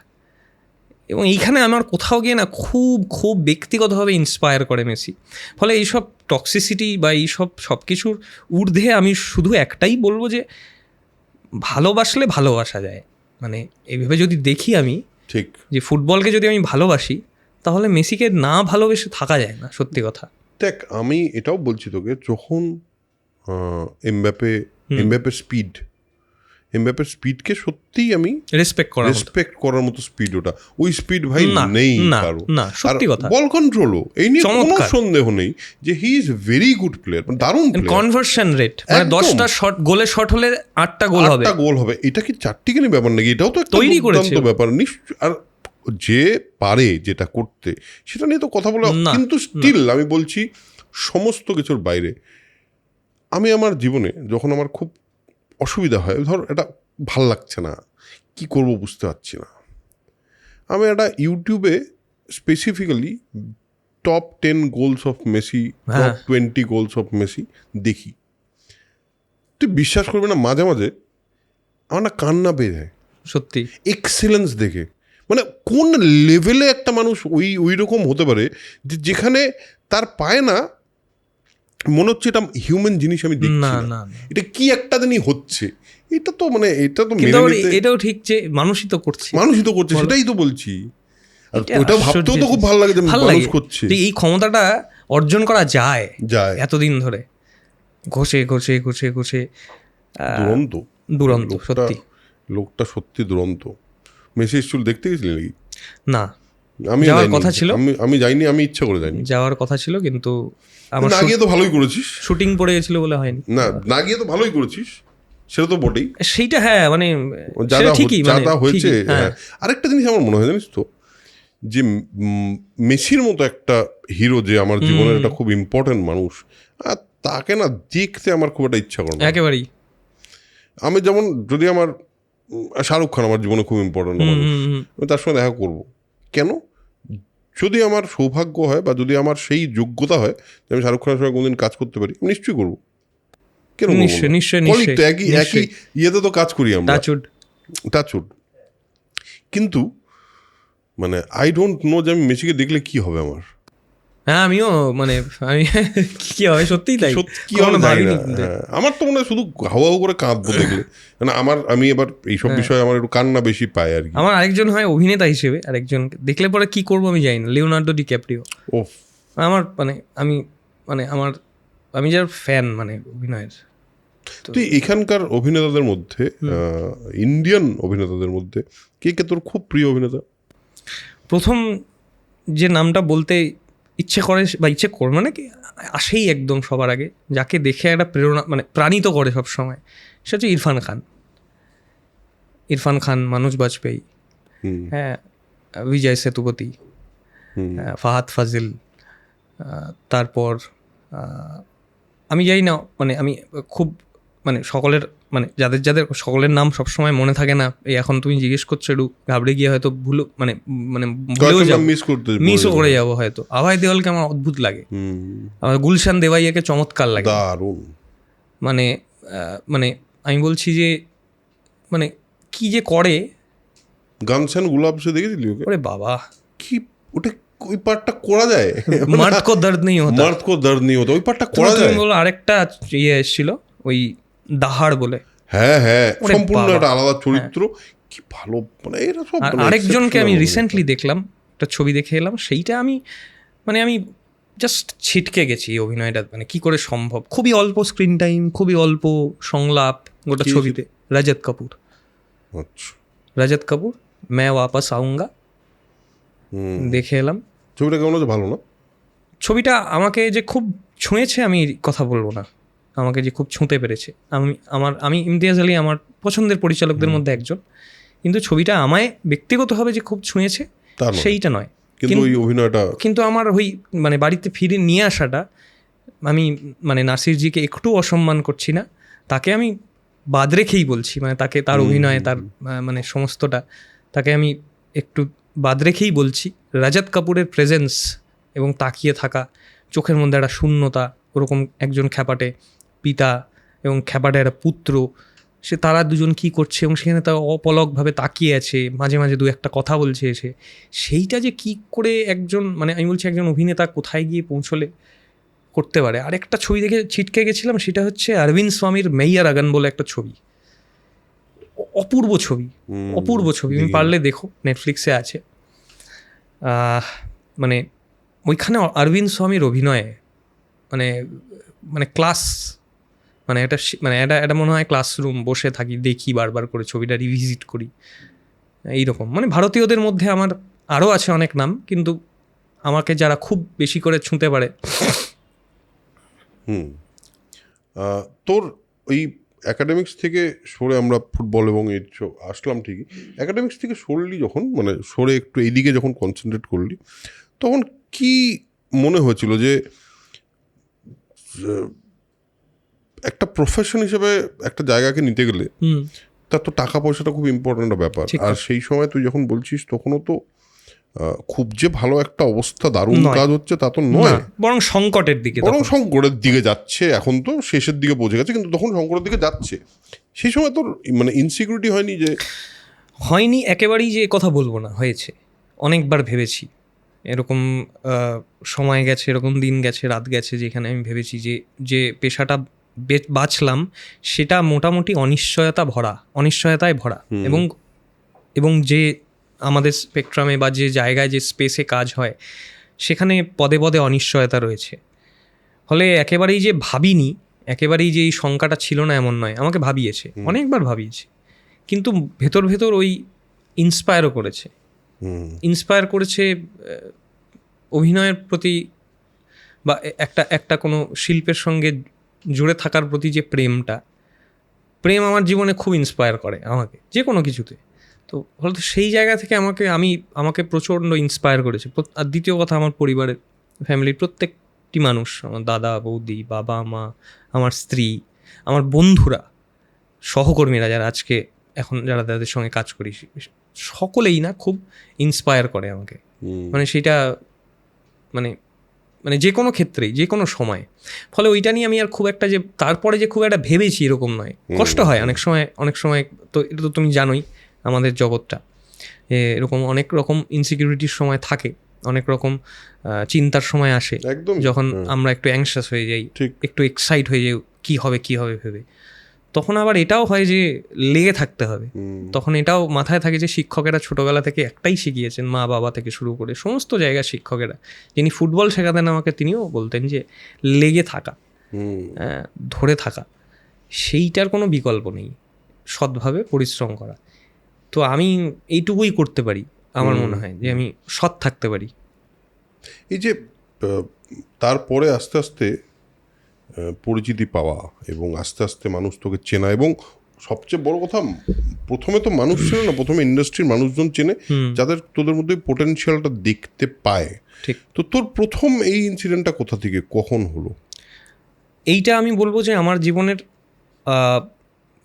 এবং এইখানে আমার কোথাও গিয়ে না খুব খুব ব্যক্তিগতভাবে ইন্সপায়ার করে মেসি। ফলে এইসব টক্সিসিটি বা এইসব সব কিছুর ঊর্ধ্বে আমি শুধু একটাই বলবো যে ভালোবাসলে ভালোবাসা যায়। মানে এইভাবে যদি দেখি আমি, ঠিক, যে ফুটবলকে যদি আমি ভালোবাসি, তাহলে মেসিকে না ভালোবেসে থাকা যায় না, সত্যি কথা। দেখ, আমি এটাও বলছি তোকে, যখন এমবাপের স্পিডকে সত্যিই আমি রেসপেক্ট করার মতো স্পিড, ওটা ওই স্পিড ভাই নেই কারো। সত্যি কথা। বল কন্ট্রোলও এই নিয়ে কোনো সন্দেহ নেই যে he is very good player, দারুণ প্লেয়ার। কনভার্সন রেট মানে 10টা শট গোলে শট হলে 8টা গোল হবে। এটা কি চারটিখানি ব্যাপার নাকি? এটাও তো একটা দুর্দান্ত ব্যাপার। আর যে পারে যেটা করতে, সেটা নিয়ে তো কথা বলা, কিন্তু স্টিল আমি বলছি সমস্ত কিছুর বাইরে, আমি আমার জীবনে যখন আমার খুব অসুবিধা হয়, ধর এটা ভাল লাগছে না, কি করব বুঝতে পারছি না, আমি একটা ইউটিউবে specifically top 10 goals of Messi, top 20 goals of Messi দেখি। তুই বিশ্বাস করবি না, মাঝে মাঝে আমার না কান্না পেয়ে যায় সত্যি এক্সেলেন্স দেখে। মানে কোন লেভেলে একটা মানুষ ওই রকম হতে পারে যেখানে তার পায় না মনে হচ্ছে এটা হিউম্যান জিনিস আমি দেখছি না, এটা কি একটা দিনই হচ্ছে। এটা তো মানে এটা তো এটাও ঠিক যে মানুষই তো করছে, সেটাই তো বলছি। আর ওটা ভাবতেও তো খুব ভালো লাগে যে মানুষ করছে, এই ক্ষমতাটা অর্জন করা যায় এতদিন ধরে, ঘষে দুরন্ত। সত্যি লোকটা সত্যি দুরন্ত। মেসি চুল দেখতে গেছিলি নাকি? না, আমি যাওয়ার কথা ছিল, আমি যাইনি, আমি ইচ্ছা করে যাইনি। যাওয়ার কথা ছিল, কিন্তু আমার না গিয়ে তো ভালোই করেছিস। শুটিং পড়ে গেছিল বলে হয়নি। না গিয়ে তো ভালোই করেছিস, সেটা তো বটেই। সেইটা হ্যাঁ, মানে ঠিকই হয়েছে। আরেকটা জিনিস আমার মনে হয় জানিস তো, যে মেসির মতো একটা হিরো, যে আমার জীবনের একটা খুব ইম্পর্টেন্ট মানুষ, আর তাকে না দেখতে আমার খুব একটা ইচ্ছা করে না একেবারেই। আমি যেমন, যদি আমার শাহরুখ খান আমার জীবনে খুব ইম্পর্টেন্ট মানুষ, আমি তার সঙ্গে দেখা করবো কেন? যদি আমার সৌভাগ্য হয় বা যদি আমার সেই যোগ্যতা হয় যে আমি শাহরুখ খানের সঙ্গে কোনোদিন কাজ করতে পারি, আমি নিশ্চয়ই করবো। কেন? একই ইয়েতে তো কাজ করি আমরা, টাচউড। কিন্তু মানে আই ডোন্ট নো যে আমি মেসিকে দেখলে কি হবে আমার। হ্যাঁ আমিও মানে আমি কি হবে সত্যিই তাই, সত্যি কি কখনো হবে জানি ভাবিনি না। কিন্তু। হ্যাঁ, আমার তো মনে হয় শুধু হাওয়া করে কাঁদবো দেখলে, মানে আমি এবার এইসব বিষয়ে আমার একটু কান্না বেশি পাই আর কি। আমার আরেকজন হয় অভিনেতা হিসেবে, আরেকজন দেখলে পরে কি করবো আমি জানি না, লিওনার্দো ডিক্যাপ্রিও। ওফ, আমার মানে আমি মানে আমার আমি যার ফ্যান মানে অভিনয়ের। তুই এখানকার অভিনেতাদের মধ্যে ইন্ডিয়ান অভিনেতাদের মধ্যে কে কে তোর খুব প্রিয় অভিনেতা? প্রথম যে নামটা বলতে ইচ্ছে করে বা ইচ্ছে করে মানে কি আসেই একদম সবার আগে, যাকে দেখে একটা প্রেরণা মানে প্রাণিত করে সব সময়, সেটা হচ্ছে ইরফান খান। ইরফান খান, মানুষ বাজপেয়ী, হুম, হ্যাঁ, বিজয় সেতুপতি, হুম, ফাহাদ ফাজিল, তারপর আমি জানি না মানে আমি খুব মানে সকলের মানে যাদের যাদের সকলের নাম সবসময় মনে থাকে না, এই এখন তুমি জিজ্ঞেস করছো একটু ঘাবড়ে গিয়ে হয়তো ভুলো মানে মানে ভুলেও কয়েকটা নাম যাবো, মিস করতে মিসও করে যাবো হয়তো। আভয় দেওয়ালকে আমার অদ্ভুত লাগে, হুম, আমার গুলশান দেওয়াইয়াকে চমৎকার লাগে। দারুণ। মানে মানে আমি বলছি যে মানে কি যে করে, গানসান গুলাব সে দেখেছিলি ওকে? ওরে বাবা, কি ওটা, ওই পার্টটা করা যায়? মার্দ কো দর্দ নেই হতা। মার্দ কো দর্দ নেই হতো, ওই পার্টটা করা তুমি যায়? বলো আরেকটা ইয়ে এসেছিল ওই দাহাড় বলে, হ্যাঁ হ্যাঁ, ওরে সম্পূর্ণ বাবা। একটা আলাদা চরিত্র, কি ভালো, মানে এরা সব আর মানে আরেকজনকে আমি exceptional রিসেন্টলি দেখলাম, একটা ছবি দেখে এলাম, সেইটা আমি মানে আমি জাস্ট ছিটকে গেছি এই অভিনয়টা, মানে কি করে সম্ভব, খুবই অল্প স্ক্রিন টাইম, খুবই অল্প সংলাপ গোটা কি ছবিতে। রজত কাপুর, আচ্ছা, রজত কাপুর, मैं वापस आऊंगा হুম, দেখে এলাম। ছবিটা কেমন আছে? ভালো না? ছবিটা আমাকে যে খুব ছুঁয়েছে আমি কথা বলবো না, আমাকে যে খুব ছুঁতে পেরেছে, আমি ইমতিয়াজ আলী আমার পছন্দের পরিচালকদের মধ্যে একজন, কিন্তু ছবিটা আমায় ব্যক্তিগতভাবে যে খুব ছুঁয়েছে তা নয়। সেইটা নয়। কিন্তু ওই অভিনয়টা কিন্তু আমার ওই মানে বাড়িতে ফিরে নিয়ে আসাটা, আমি মানে নাসিরজিকে একটু অসম্মান করছি না, তাকে আমি বাদ রেখেই বলছি, মানে তাকে তার অভিনয় তার মানে সমস্তটা তাকে আমি একটু বাদ রেখেই বলছি। রাজত কাপুরের প্রেজেন্স এবং তাকিয়ে থাকা, চোখের মধ্যে একটা শূন্যতা, ওরকম একজন খ্যাপাটে পিতা এবং খ্যাপাটে একটা পুত্র, সে তারা দুজন কি করছে এবং সেখানে তারা অপলকভাবে তাকিয়ে আছে, মাঝে মাঝে দু একটা কথা বলছে এসে, সেইটা যে কি করে একজন মানে আমি বলছি একজন অভিনেতা কোথায় গিয়ে পৌঁছলে করতে পারে। আরেকটা ছবি দেখে ছিটকে গেছিলাম, সেটা হচ্ছে অরবিন্দ স্বামীর মেইয়ার আগান বলে একটা ছবি, অপূর্ব ছবি, অপূর্ব ছবি, তুমি পারলে দেখো, নেটফ্লিক্সে আছে। মানে ওইখানে অরবিন্দ স্বামীর অভিনয়ে মানে মানে ক্লাস, মানে এটা মনে হয় ক্লাসরুম বসে থাকি দেখি বারবার করে ছবিটা রিভিজিট করি এইরকম। মানে ভারতীয়দের মধ্যে আমার আরও আছে অনেক নাম, কিন্তু আমাকে যারা খুব বেশি করে ছুঁতে পারে। হুম, তোর ওই অ্যাকাডেমিক্স থেকে সরে আমরা ফুটবল এবং এই আসলাম ঠিকই, অ্যাকাডেমিক্স থেকে সরলি যখন, মানে সরে একটু এইদিকে যখন কনসেন্ট্রেট করলি, তখন কি মনে হয়েছিল যে একটা প্রফেশন হিসেবে একটা জায়গাকে নিতে গেলে তার তো টাকা পয়সাটা খুব ইম্পর্টেন্ট ব্যাপার, আর সেই সময় তুই যখন বলছিস তখনও তো খুব যে ভালো একটা অবস্থা, দারুণ কাজ হচ্ছে তা তো নয়, বরং সংকটের দিকে, বরং সংকটের দিকে যাচ্ছে। এখন তো শেষের দিকে পৌঁছে গেছে, কিন্তু তখন সংকটের দিকে যাচ্ছে। সেই সময় তোর মানে ইনসিকিউরিটি হয়নি যে? হয়নি একেবারেই যে কথা বলবো না, হয়েছে, অনেকবার ভেবেছি এরকম সময় গেছে, এরকম দিন গেছে, রাত গেছে, যেখানে আমি ভেবেছি যে যে পেশাটা বাছলাম সেটা মোটামুটি অনিশ্চয়তায় ভরা, এবং যে আমাদের স্পেকট্রামে বা যে জায়গায় যে স্পেসে কাজ হয় সেখানে পদে পদে অনিশ্চয়তা রয়েছে। ফলে একেবারেই যে ভাবিনি, একেবারেই যে এই শঙ্কাটা ছিল না এমন নয়, আমাকে ভাবিয়েছে, অনেকবার ভাবিয়েছে, কিন্তু ভেতর ভেতর ওই ইন্সপায়ারও করেছে অভিনয়ের প্রতি, বা একটা কোনো শিল্পের সঙ্গে জুড়ে থাকার প্রতি যে প্রেম আমার জীবনে খুব ইন্সপায়ার করে আমাকে যে কোনো কিছুতে। তো হয়তো সেই জায়গা থেকে আমাকে প্রচণ্ড ইন্সপায়ার করেছে। আর দ্বিতীয় কথা, আমার পরিবারের ফ্যামিলির প্রত্যেকটি মানুষ, আমার দাদা বৌদি, বাবা মা, আমার স্ত্রী, আমার বন্ধুরা, সহকর্মীরা যারা আজকে এখন যারা তাদের সঙ্গে কাজ করি, সকলেই না খুব ইন্সপায়ার করে আমাকে। মানে সেটা মানে মানে যে কোনো ক্ষেত্রেই, যে কোনো সময়। ফলে ওইটা নিয়ে আমি আর খুব একটা যে তারপরে যে খুব একটা ভেবেছি এরকম নয়। কষ্ট হয় অনেক সময়, তো এটা তো তুমি জানোই আমাদের জগৎটা এরকম অনেক রকম ইনসিকিউরিটির সময় থাকে, অনেক রকম চিন্তার সময় আসে, একদম যখন আমরা একটু অ্যাংশাস হয়ে যাই, ঠিক। একটু এক্সাইট হয়ে যাই কী হবে ভেবে, তখন আবার এটাও হয় যে লেগে থাকতে হবে। তখন এটাও মাথায় থাকে যে শিক্ষকেরা ছোটোবেলা থেকে একটাই শিখিয়েছেন, মা বাবা থেকে শুরু করে সমস্ত জায়গার শিক্ষকেরা, যিনি ফুটবল শেখাতেন আমাকে তিনিও বলতেন যে লেগে থাকা, ধরে থাকা, সেইটার কোনো বিকল্প নেই, সৎভাবে পরিশ্রম করা। তো আমি এইটুকুই করতে পারি, আমার মনে হয় যে আমি সৎ থাকতে পারি। এই যে তারপরে আস্তে আস্তে পরিচিতি পাওয়া এবং আস্তে আস্তে মানুষ তোকে চেনা, এবং সবচেয়ে বড় কথা প্রথমে তো মানুষ ছিল না, প্রথমে ইন্ডাস্ট্রির মানুষজন চেনে যাদের তোদের মধ্যে পোটেনশিয়ালটা দেখতে পায়। ঠিক। তো তোর প্রথম এই ইনসিডেন্টটা কোথা থেকে কখন হলো? এইটা আমি বলবো যে আমার জীবনের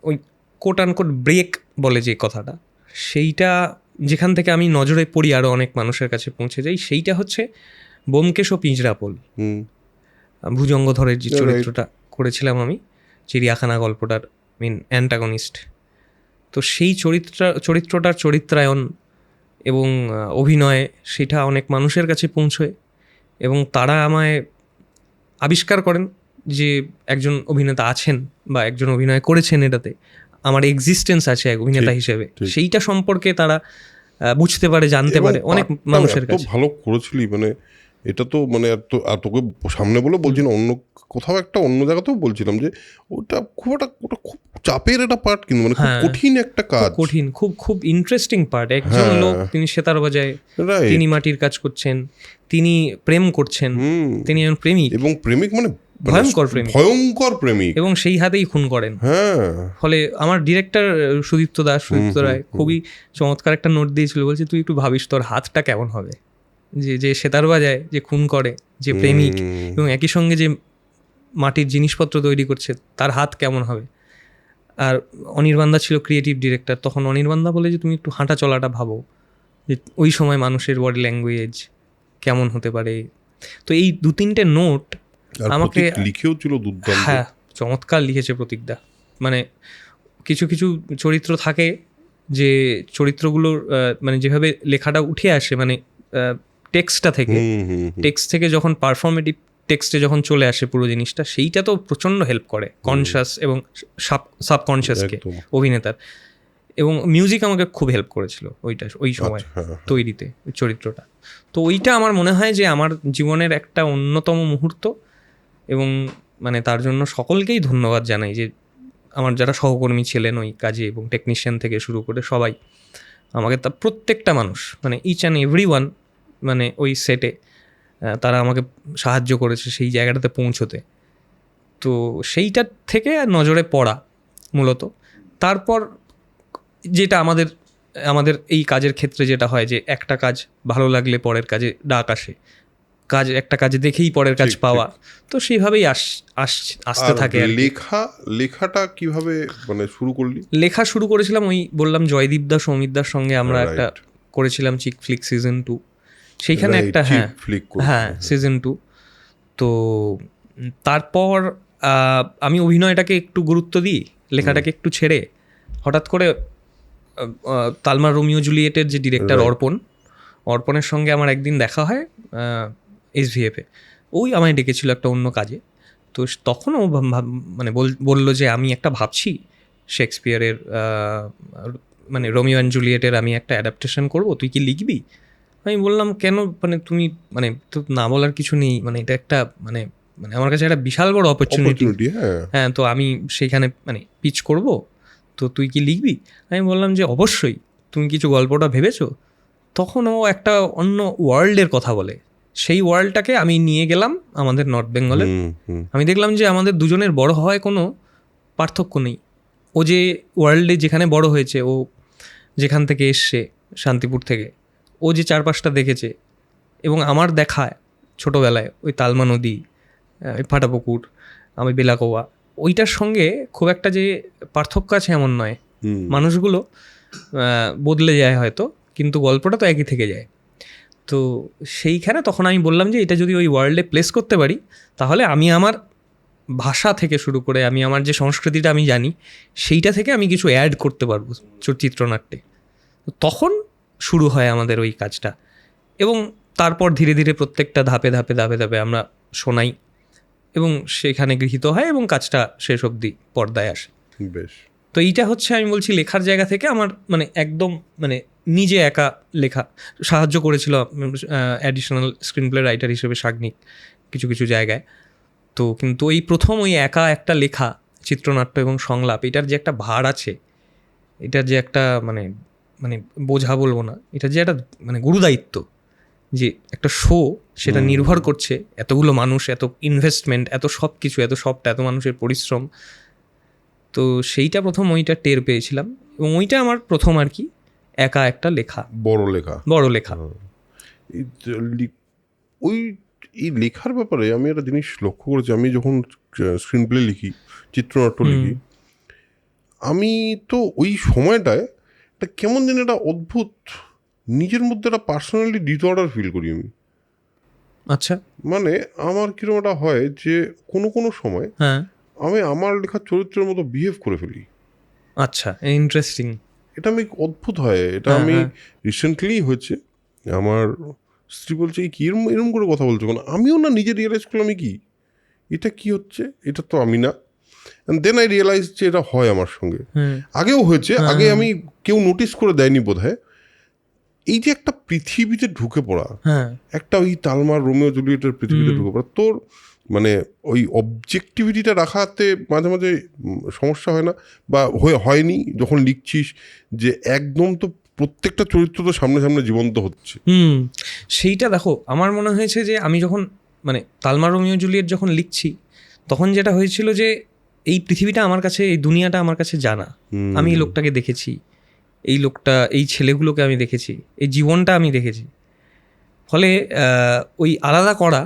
ওই কোট আনকোট ব্রেক বলে যে কথাটা, সেইটা যেখান থেকে আমি নজরে পড়ি আরও অনেক মানুষের কাছে পৌঁছে যাই, সেইটা হচ্ছে ব্যোমকেশ ও পিঞ্জরাপোল। ভুজঙ্গধরের যে চরিত্রটা করেছিলাম আমি, চিড়িয়াখানা গল্পটার মেন অ্যান্টাগনিস্ট। তো সেই চরিত্রটার চরিত্রায়ন এবং অভিনয়, সেটা অনেক মানুষের কাছে পৌঁছয় এবং তারা আমায় আবিষ্কার করেন যে একজন অভিনেতা আছেন বা একজন অভিনয় করেছেন, এটাতে আমার এক্সিস্টেন্স আছে এক অভিনেতা হিসেবে। সেইটা সম্পর্কে তারা বুঝতে পারে, জানতে পারে অনেক মানুষের কাছে। ভালো করেছিলি, মানে এটা তো মানে আর তোকে সামনে বলে বলছি না, অন্য কোথাও একটা অন্য জায়গাতেও বলছিলাম যে ওটা খুব চাপের একটা পার্ট, কিন্তু মানে খুব কঠিন একটা কাজ, কঠিন, খুব ইন্টারেস্টিং পার্ট। একজন লোক, তিনি সেতার বাজায়, তিনি মাটির কাজ করছেন, তিনি প্রেম করছেন, তিনি একজন প্রেমিক, এবং প্রেমিক মানে ভয়ঙ্কর প্রেমিক, এবং সেই হাতেই খুন করেন। ফলে আমার ডিরেক্টর সুদীপ্ত রায় খুবই চমৎকার একটা নোট দিয়েছিল, বলছে তুই একটু ভাবিস তোর হাতটা কেমন হবে, যে সেতার বাজায়, যে খুন করে, যে প্রেমিক, এবং একই সঙ্গে যে মাটির জিনিসপত্র তৈরি করছে, তার হাত কেমন হবে। আর অনির্বাণদা ছিল ক্রিয়েটিভ ডিরেক্টর, তখন অনির্বাণদা বলে যে তুমি একটু হাঁটা চলাটা ভাবো, যে ওই সময় মানুষের বডি ল্যাঙ্গুয়েজ কেমন হতে পারে। তো এই 2-3টে নোট আমাকে লিখেও ছিল দুর্দান্ত। হ্যাঁ, চমৎকার লিখেছে প্রতীকদা। মানে কিছু কিছু চরিত্র থাকে যে চরিত্রগুলোর মানে যেভাবে লেখাটা উঠে আসে, মানে টেক্সটটা থেকে, টেক্সট থেকে যখন পারফর্মেটিভ টেক্সটে যখন চলে আসে পুরো জিনিসটা, সেইটা তো প্রচণ্ড হেল্প করে কনশাস এবং সাবকনশিয়াসকে অভিনেতার। এবং মিউজিক আমাকে খুব হেল্প করেছিল ওই সময় তৈরিতে ওই চরিত্রটা। তো ওইটা আমার মনে হয় যে আমার জীবনের একটা অন্যতম মুহূর্ত, এবং মানে তার জন্য সকলকেই ধন্যবাদ জানাই, যে আমার যারা সহকর্মী ছিলেন ওই কাজে, এবং টেকনিশিয়ান থেকে শুরু করে সবাই আমাকে, তা প্রত্যেকটা মানুষ, মানে ইচ অ্যান্ড এভরিওয়ান, মানে ওই সেটে তারা আমাকে সাহায্য করেছে সেই জায়গাটাতে পৌঁছতে। তো সেইটার থেকে নজরে পড়া মূলত। তারপর যেটা আমাদের এই কাজের ক্ষেত্রে যেটা হয়, যে একটা কাজ ভালো লাগলে পরের কাজে ডাক আসে, একটা কাজে দেখেই পরের কাজ পাওয়া, তো সেইভাবেই আসতে থাকে। লেখাটা কিভাবে মানে শুরু করলি? লেখা শুরু করেছিলাম ওই বললাম জয়দীপ দাস, অমিত দাস সঙ্গে আমরা একটা করেছিলাম চিক ফ্লিক সিজন 2, সেইখানে একটা হ্যাঁ সিজন 2। তো তারপর আমি অভিনয়টাকে একটু গুরুত্ব দিই, লেখাটাকে একটু ছেড়ে, হঠাৎ করে তালমা রোমিও জুলিয়েটের যে ডিরেক্টর অর্পণের সঙ্গে আমার একদিন দেখা হয় SVF-এ। ওই আমায় ডেকেছিল একটা অন্য কাজে। তো তখন ও মানে বললো যে আমি একটা ভাবছি শেক্সপিয়ারের মানে রোমিও অ্যান্ড জুলিয়েটের আমি একটা অ্যাডাপ্টেশন করবো, তুই কি লিখবি? আমি বললাম কেন, মানে তুমি মানে তো না বলার কিছু নেই, মানে এটা একটা মানে আমার কাছে একটা বিশাল বড় অপরচুনিটি। হ্যাঁ, তো আমি সেইখানে মানে পিচ করব, তো তুই কি লিখবি? আমি বললাম যে অবশ্যই, তুমি কিছু গল্পটা ভেবেছো? তখন ও একটা অন্য ওয়ার্ল্ডের কথা বলে, সেই ওয়ার্ল্ডটাকে আমি নিয়ে গেলাম আমাদের নর্থ বেঙ্গলে। আমি দেখলাম যে আমাদের দুজনের বড় হওয়ায় কোনো পার্থক্য নেই। ও যে ওয়ার্ল্ডে যেখানে বড় হয়েছে, ও যেখান থেকে এসছে শান্তিপুর থেকে, ও যে চারপাশটা দেখেছে, এবং আমার দেখা ছোটোবেলায় ওই তালমা নদী, ওই ফাটাপুকুর, আমি বেলাকোয়া, ওইটার সঙ্গে খুব একটা যে পার্থক্য আছে এমন নয়। মানুষগুলো বদলে যায় হয়তো, কিন্তু গল্পটা তো একই থেকে যায়। তো সেইখানে তখন আমি বললাম যে এটা যদি ওই ওয়ার্ল্ডে প্লেস করতে পারি, তাহলে আমি আমার ভাষা থেকে শুরু করে আমি আমার যে সংস্কৃতিটা আমি জানি, সেইটা থেকে আমি কিছু অ্যাড করতে পারবো চিত্রনাট্যে। তখন শুরু হয় আমাদের ওই কাজটা। এবং তারপর ধীরে ধীরে প্রত্যেকটা ধাপে ধাপে ধাপে ধাপে আমরা শোনাই এবং সেখানে গৃহীত হয় এবং কাজটা শেষ অবধি পর্দায় আসে। বেশ। তো এইটা হচ্ছে আমি বলছি লেখার জায়গা থেকে আমার মানে একদম মানে নিজে একা লেখা সাহায্য করেছিল অ্যাডিশনাল স্ক্রিন প্লে রাইটার হিসেবে সাগ্নিক কিছু কিছু জায়গায়। তো কিন্তু ওই প্রথম ওই একা একটা লেখা চিত্রনাট্য এবং সংলাপ, এটার যে একটা ভার আছে, এটার যে একটা মানে মানে বোঝা বলবো না, এটার যে একটা মানে গুরুদায়িত্ব, যে একটা শো সেটা নির্ভর করছে এতগুলো মানুষ, এত ইনভেস্টমেন্ট, এত সব কিছু, এত সবটা, এত মানুষের পরিশ্রম। তো সেইটা প্রথম ওইটা টের পেয়েছিলাম এবং ওইটা আমার প্রথম আর কি একা একটা লেখা, বড় লেখা। ওই এই লেখার ব্যাপারে আমি একটা জিনিস লক্ষ্য করেছি। আমি যখন স্ক্রিন প্লে লিখি, চিত্রনাট্য লিখি, আমি তো ওই সময়টায় একটা কেমন যেন একটা অদ্ভুত নিজের মধ্যে একটা পার্সোনালি ডিসঅর্ডার ফিল করি আমি। আচ্ছা, মানে আমার কিরকম একটা হয় যে কোনো সময় হ্যাঁ, আমি আমার লেখার চরিত্রের মতো বিহেভ করে ফেলি। আচ্ছা, ইন্টারেস্টিং। এটা আমি অদ্ভুত হয়, এটা আমি রিসেন্টলি হয়েছে। আমার স্ত্রী বলছে কি এরম এরম করে কথা বলছো কেন, আমিও না নিজে রিয়েলাইজ করলাম এটা কি হচ্ছে, এটা তো আমি না। অ্যান্ড দেন আই রিয়েলাইজ যে এটা হয় আমার সঙ্গে, আগেও হয়েছে, আগে আমি কেউ নোটিস করে দেয়নি বোধহয়। এই যে একটা পৃথিবীতে ঢুকে পড়া, একটা ওই তালমার রোমিও জুলিয়েটের পৃথিবীতে ঢুকে পড়া, তোর মানে ওই অবজেক্টিভিটিটা রাখাতে মাঝে মাঝে সমস্যা হয় না, বা হয়নি যখন লিখছিস যে একদম তো প্রত্যেকটা চরিত্র তো সামনে সামনে জীবন্ত হচ্ছে। সেইটা দেখো, আমার মনে হয়েছে যে আমি যখন মানে তালমা রোমিও জুলিয়েট যখন লিখছি, তখন যেটা হয়েছিল যে এই পৃথিবীটা আমার কাছে, এই দুনিয়াটা আমার কাছে জানা, আমি এই লোকটাকে দেখেছি, এই লোকটা, এই ছেলেগুলোকে আমি দেখেছি, এই জীবনটা আমি দেখেছি, ফলে ওই আলাদা করা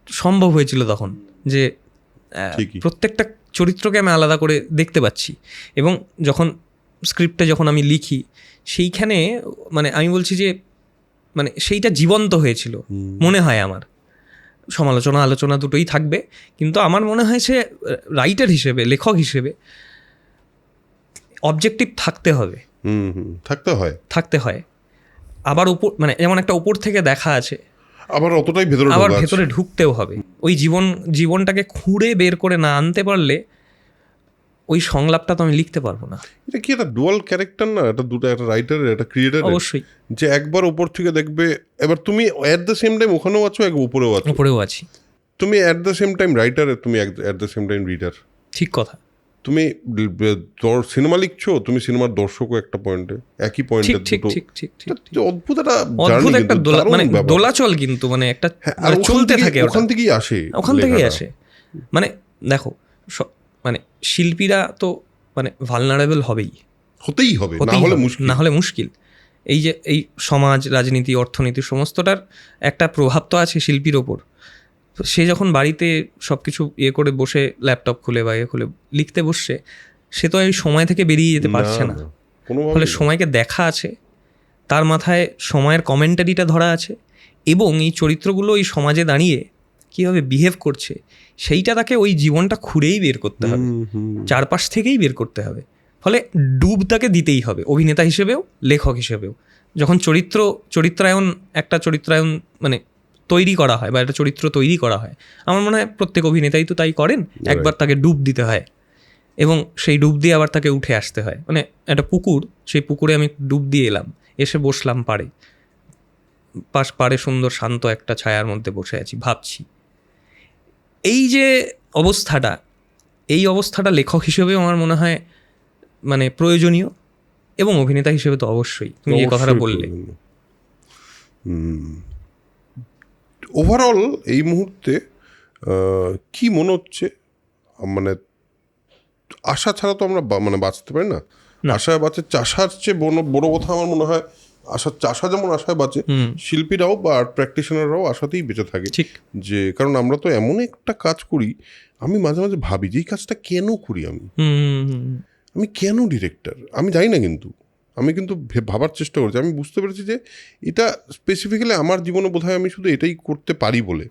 সম্ভব হয়েছিল তখন, যে প্রত্যেকটা চরিত্রকে আমি আলাদা করে দেখতে পাচ্ছি। এবং যখন স্ক্রিপ্টে যখন আমি লিখি, সেইখানে মানে আমি বলছি যে মানে সেইটা জীবন্ত হয়েছিল মনে হয় আমার। সমালোচনা আলোচনা দুটোই থাকবে, কিন্তু আমার মনে হয়েছে রাইটার হিসেবে, লেখক হিসেবে অবজেক্টিভ থাকতে হবে, থাকতে হয়। আবার উপর মানে যেমন একটা উপর থেকে দেখা আছে, আবার অতটাই ভেতরে, আবার ভেতরে ঢুকতেও হবে। ওই জীবনটাকে খুঁড়ে বের করে না আনতে পারলে ওই সংলাপটা তো আমি লিখতে পারবো না। এটা কি একটা ডুয়াল ক্যারেক্টার না, এটা দুটো, একটা রাইটারের, একটা ক্রিয়েটারের। অবশ্যই, যে একবার উপর থেকে দেখবে, এবার তুমি অ্যাট দ্য সেম টাইম ওখানেও আছো, এক উপরেও আছি। তুমি at the same time writer, তুমি at the same time reader. ঠিক কথা। তুমি সিনেমা লিখছো, তুমি সিনেমার দর্শকও একটা পয়েন্টে, একই পয়েন্টে দুটো। অদ্ভুত একটা মানে দোলাচল, কিন্তু মানে একটা চলতে থাকে, ওখান থেকেই আসে। মানে দেখো, মানে শিল্পীরা তো মানে ভালনারেবল হতেই হবে, না হলে মুশকিল। এই যে এই সমাজ, রাজনীতি, অর্থনীতি সমস্তটার একটা প্রভাব তো আছে শিল্পীর ওপর। সে যখন বাড়িতে সব কিছু করে বসে ল্যাপটপ খুলে বা খুলে লিখতে বসছে, সে তো এই সময় থেকে বেরিয়ে যেতে পারছে না। ফলে সময়কে দেখা আছে, তার মাথায় সময়ের কমেন্টারিটা ধরা আছে, এবং এই চরিত্রগুলো এই সমাজে দাঁড়িয়ে কীভাবে বিহেভ করছে সেইটা তাকে ওই জীবনটা খুঁড়েই বের করতে হবে, চারপাশ থেকেই বের করতে হবে। ফলে ডুব তাকে দিতেই হবে, অভিনেতা হিসেবেও লেখক হিসেবেও। যখন চরিত্রায়ন মানে তৈরি করা হয়, বা একটা চরিত্র তৈরি করা হয়, আমার মনে হয় প্রত্যেক অভিনেতাই তো তাই করেন, একবার তাকে ডুব দিতে হয় এবং সেই ডুব দিয়ে আবার তাকে উঠে আসতে হয়। মানে একটা পুকুর, সেই পুকুরে আমি ডুব দিয়ে এলাম, এসে বসলাম পাড়ে সুন্দর শান্ত একটা ছায়ার মধ্যে বসে আছি, ভাবছি। এই যে অবস্থাটা, এই অবস্থাটা লেখক হিসেবেও আমার মনে হয় মানে প্রয়োজনীয়, এবং অভিনেতা হিসেবে তো অবশ্যই, তুমি যে কথাটা বললে। ওভারঅল এই মুহূর্তে কি মনে হচ্ছে, মানে আশা ছাড়া তো আমরা মানে বাঁচতে পারি না। আশায় বাঁচে, চাষার চেয়ে বড় কথা আমার মনে হয় চাষা যেমন আশায় বাঁচে, শিল্পীরাও বা আর্ট প্র্যাকটিশনাররাও আশাতেই বেঁচে থাকে। যে কারণ আমরা তো এমন একটা কাজ করি, আমি মাঝে মাঝে ভাবি যে এই কাজটা কেন করি, আমি কেন ডিরেক্টর, আমি জানি না, কিন্তু আমি ভাবার চেষ্টা করছি। আমি বুঝতে পেরেছি যে এটা স্পেসিফিক্যালি আমার জীবনে বোধহয় আমি শুধু এটাই করতে পারি বলে,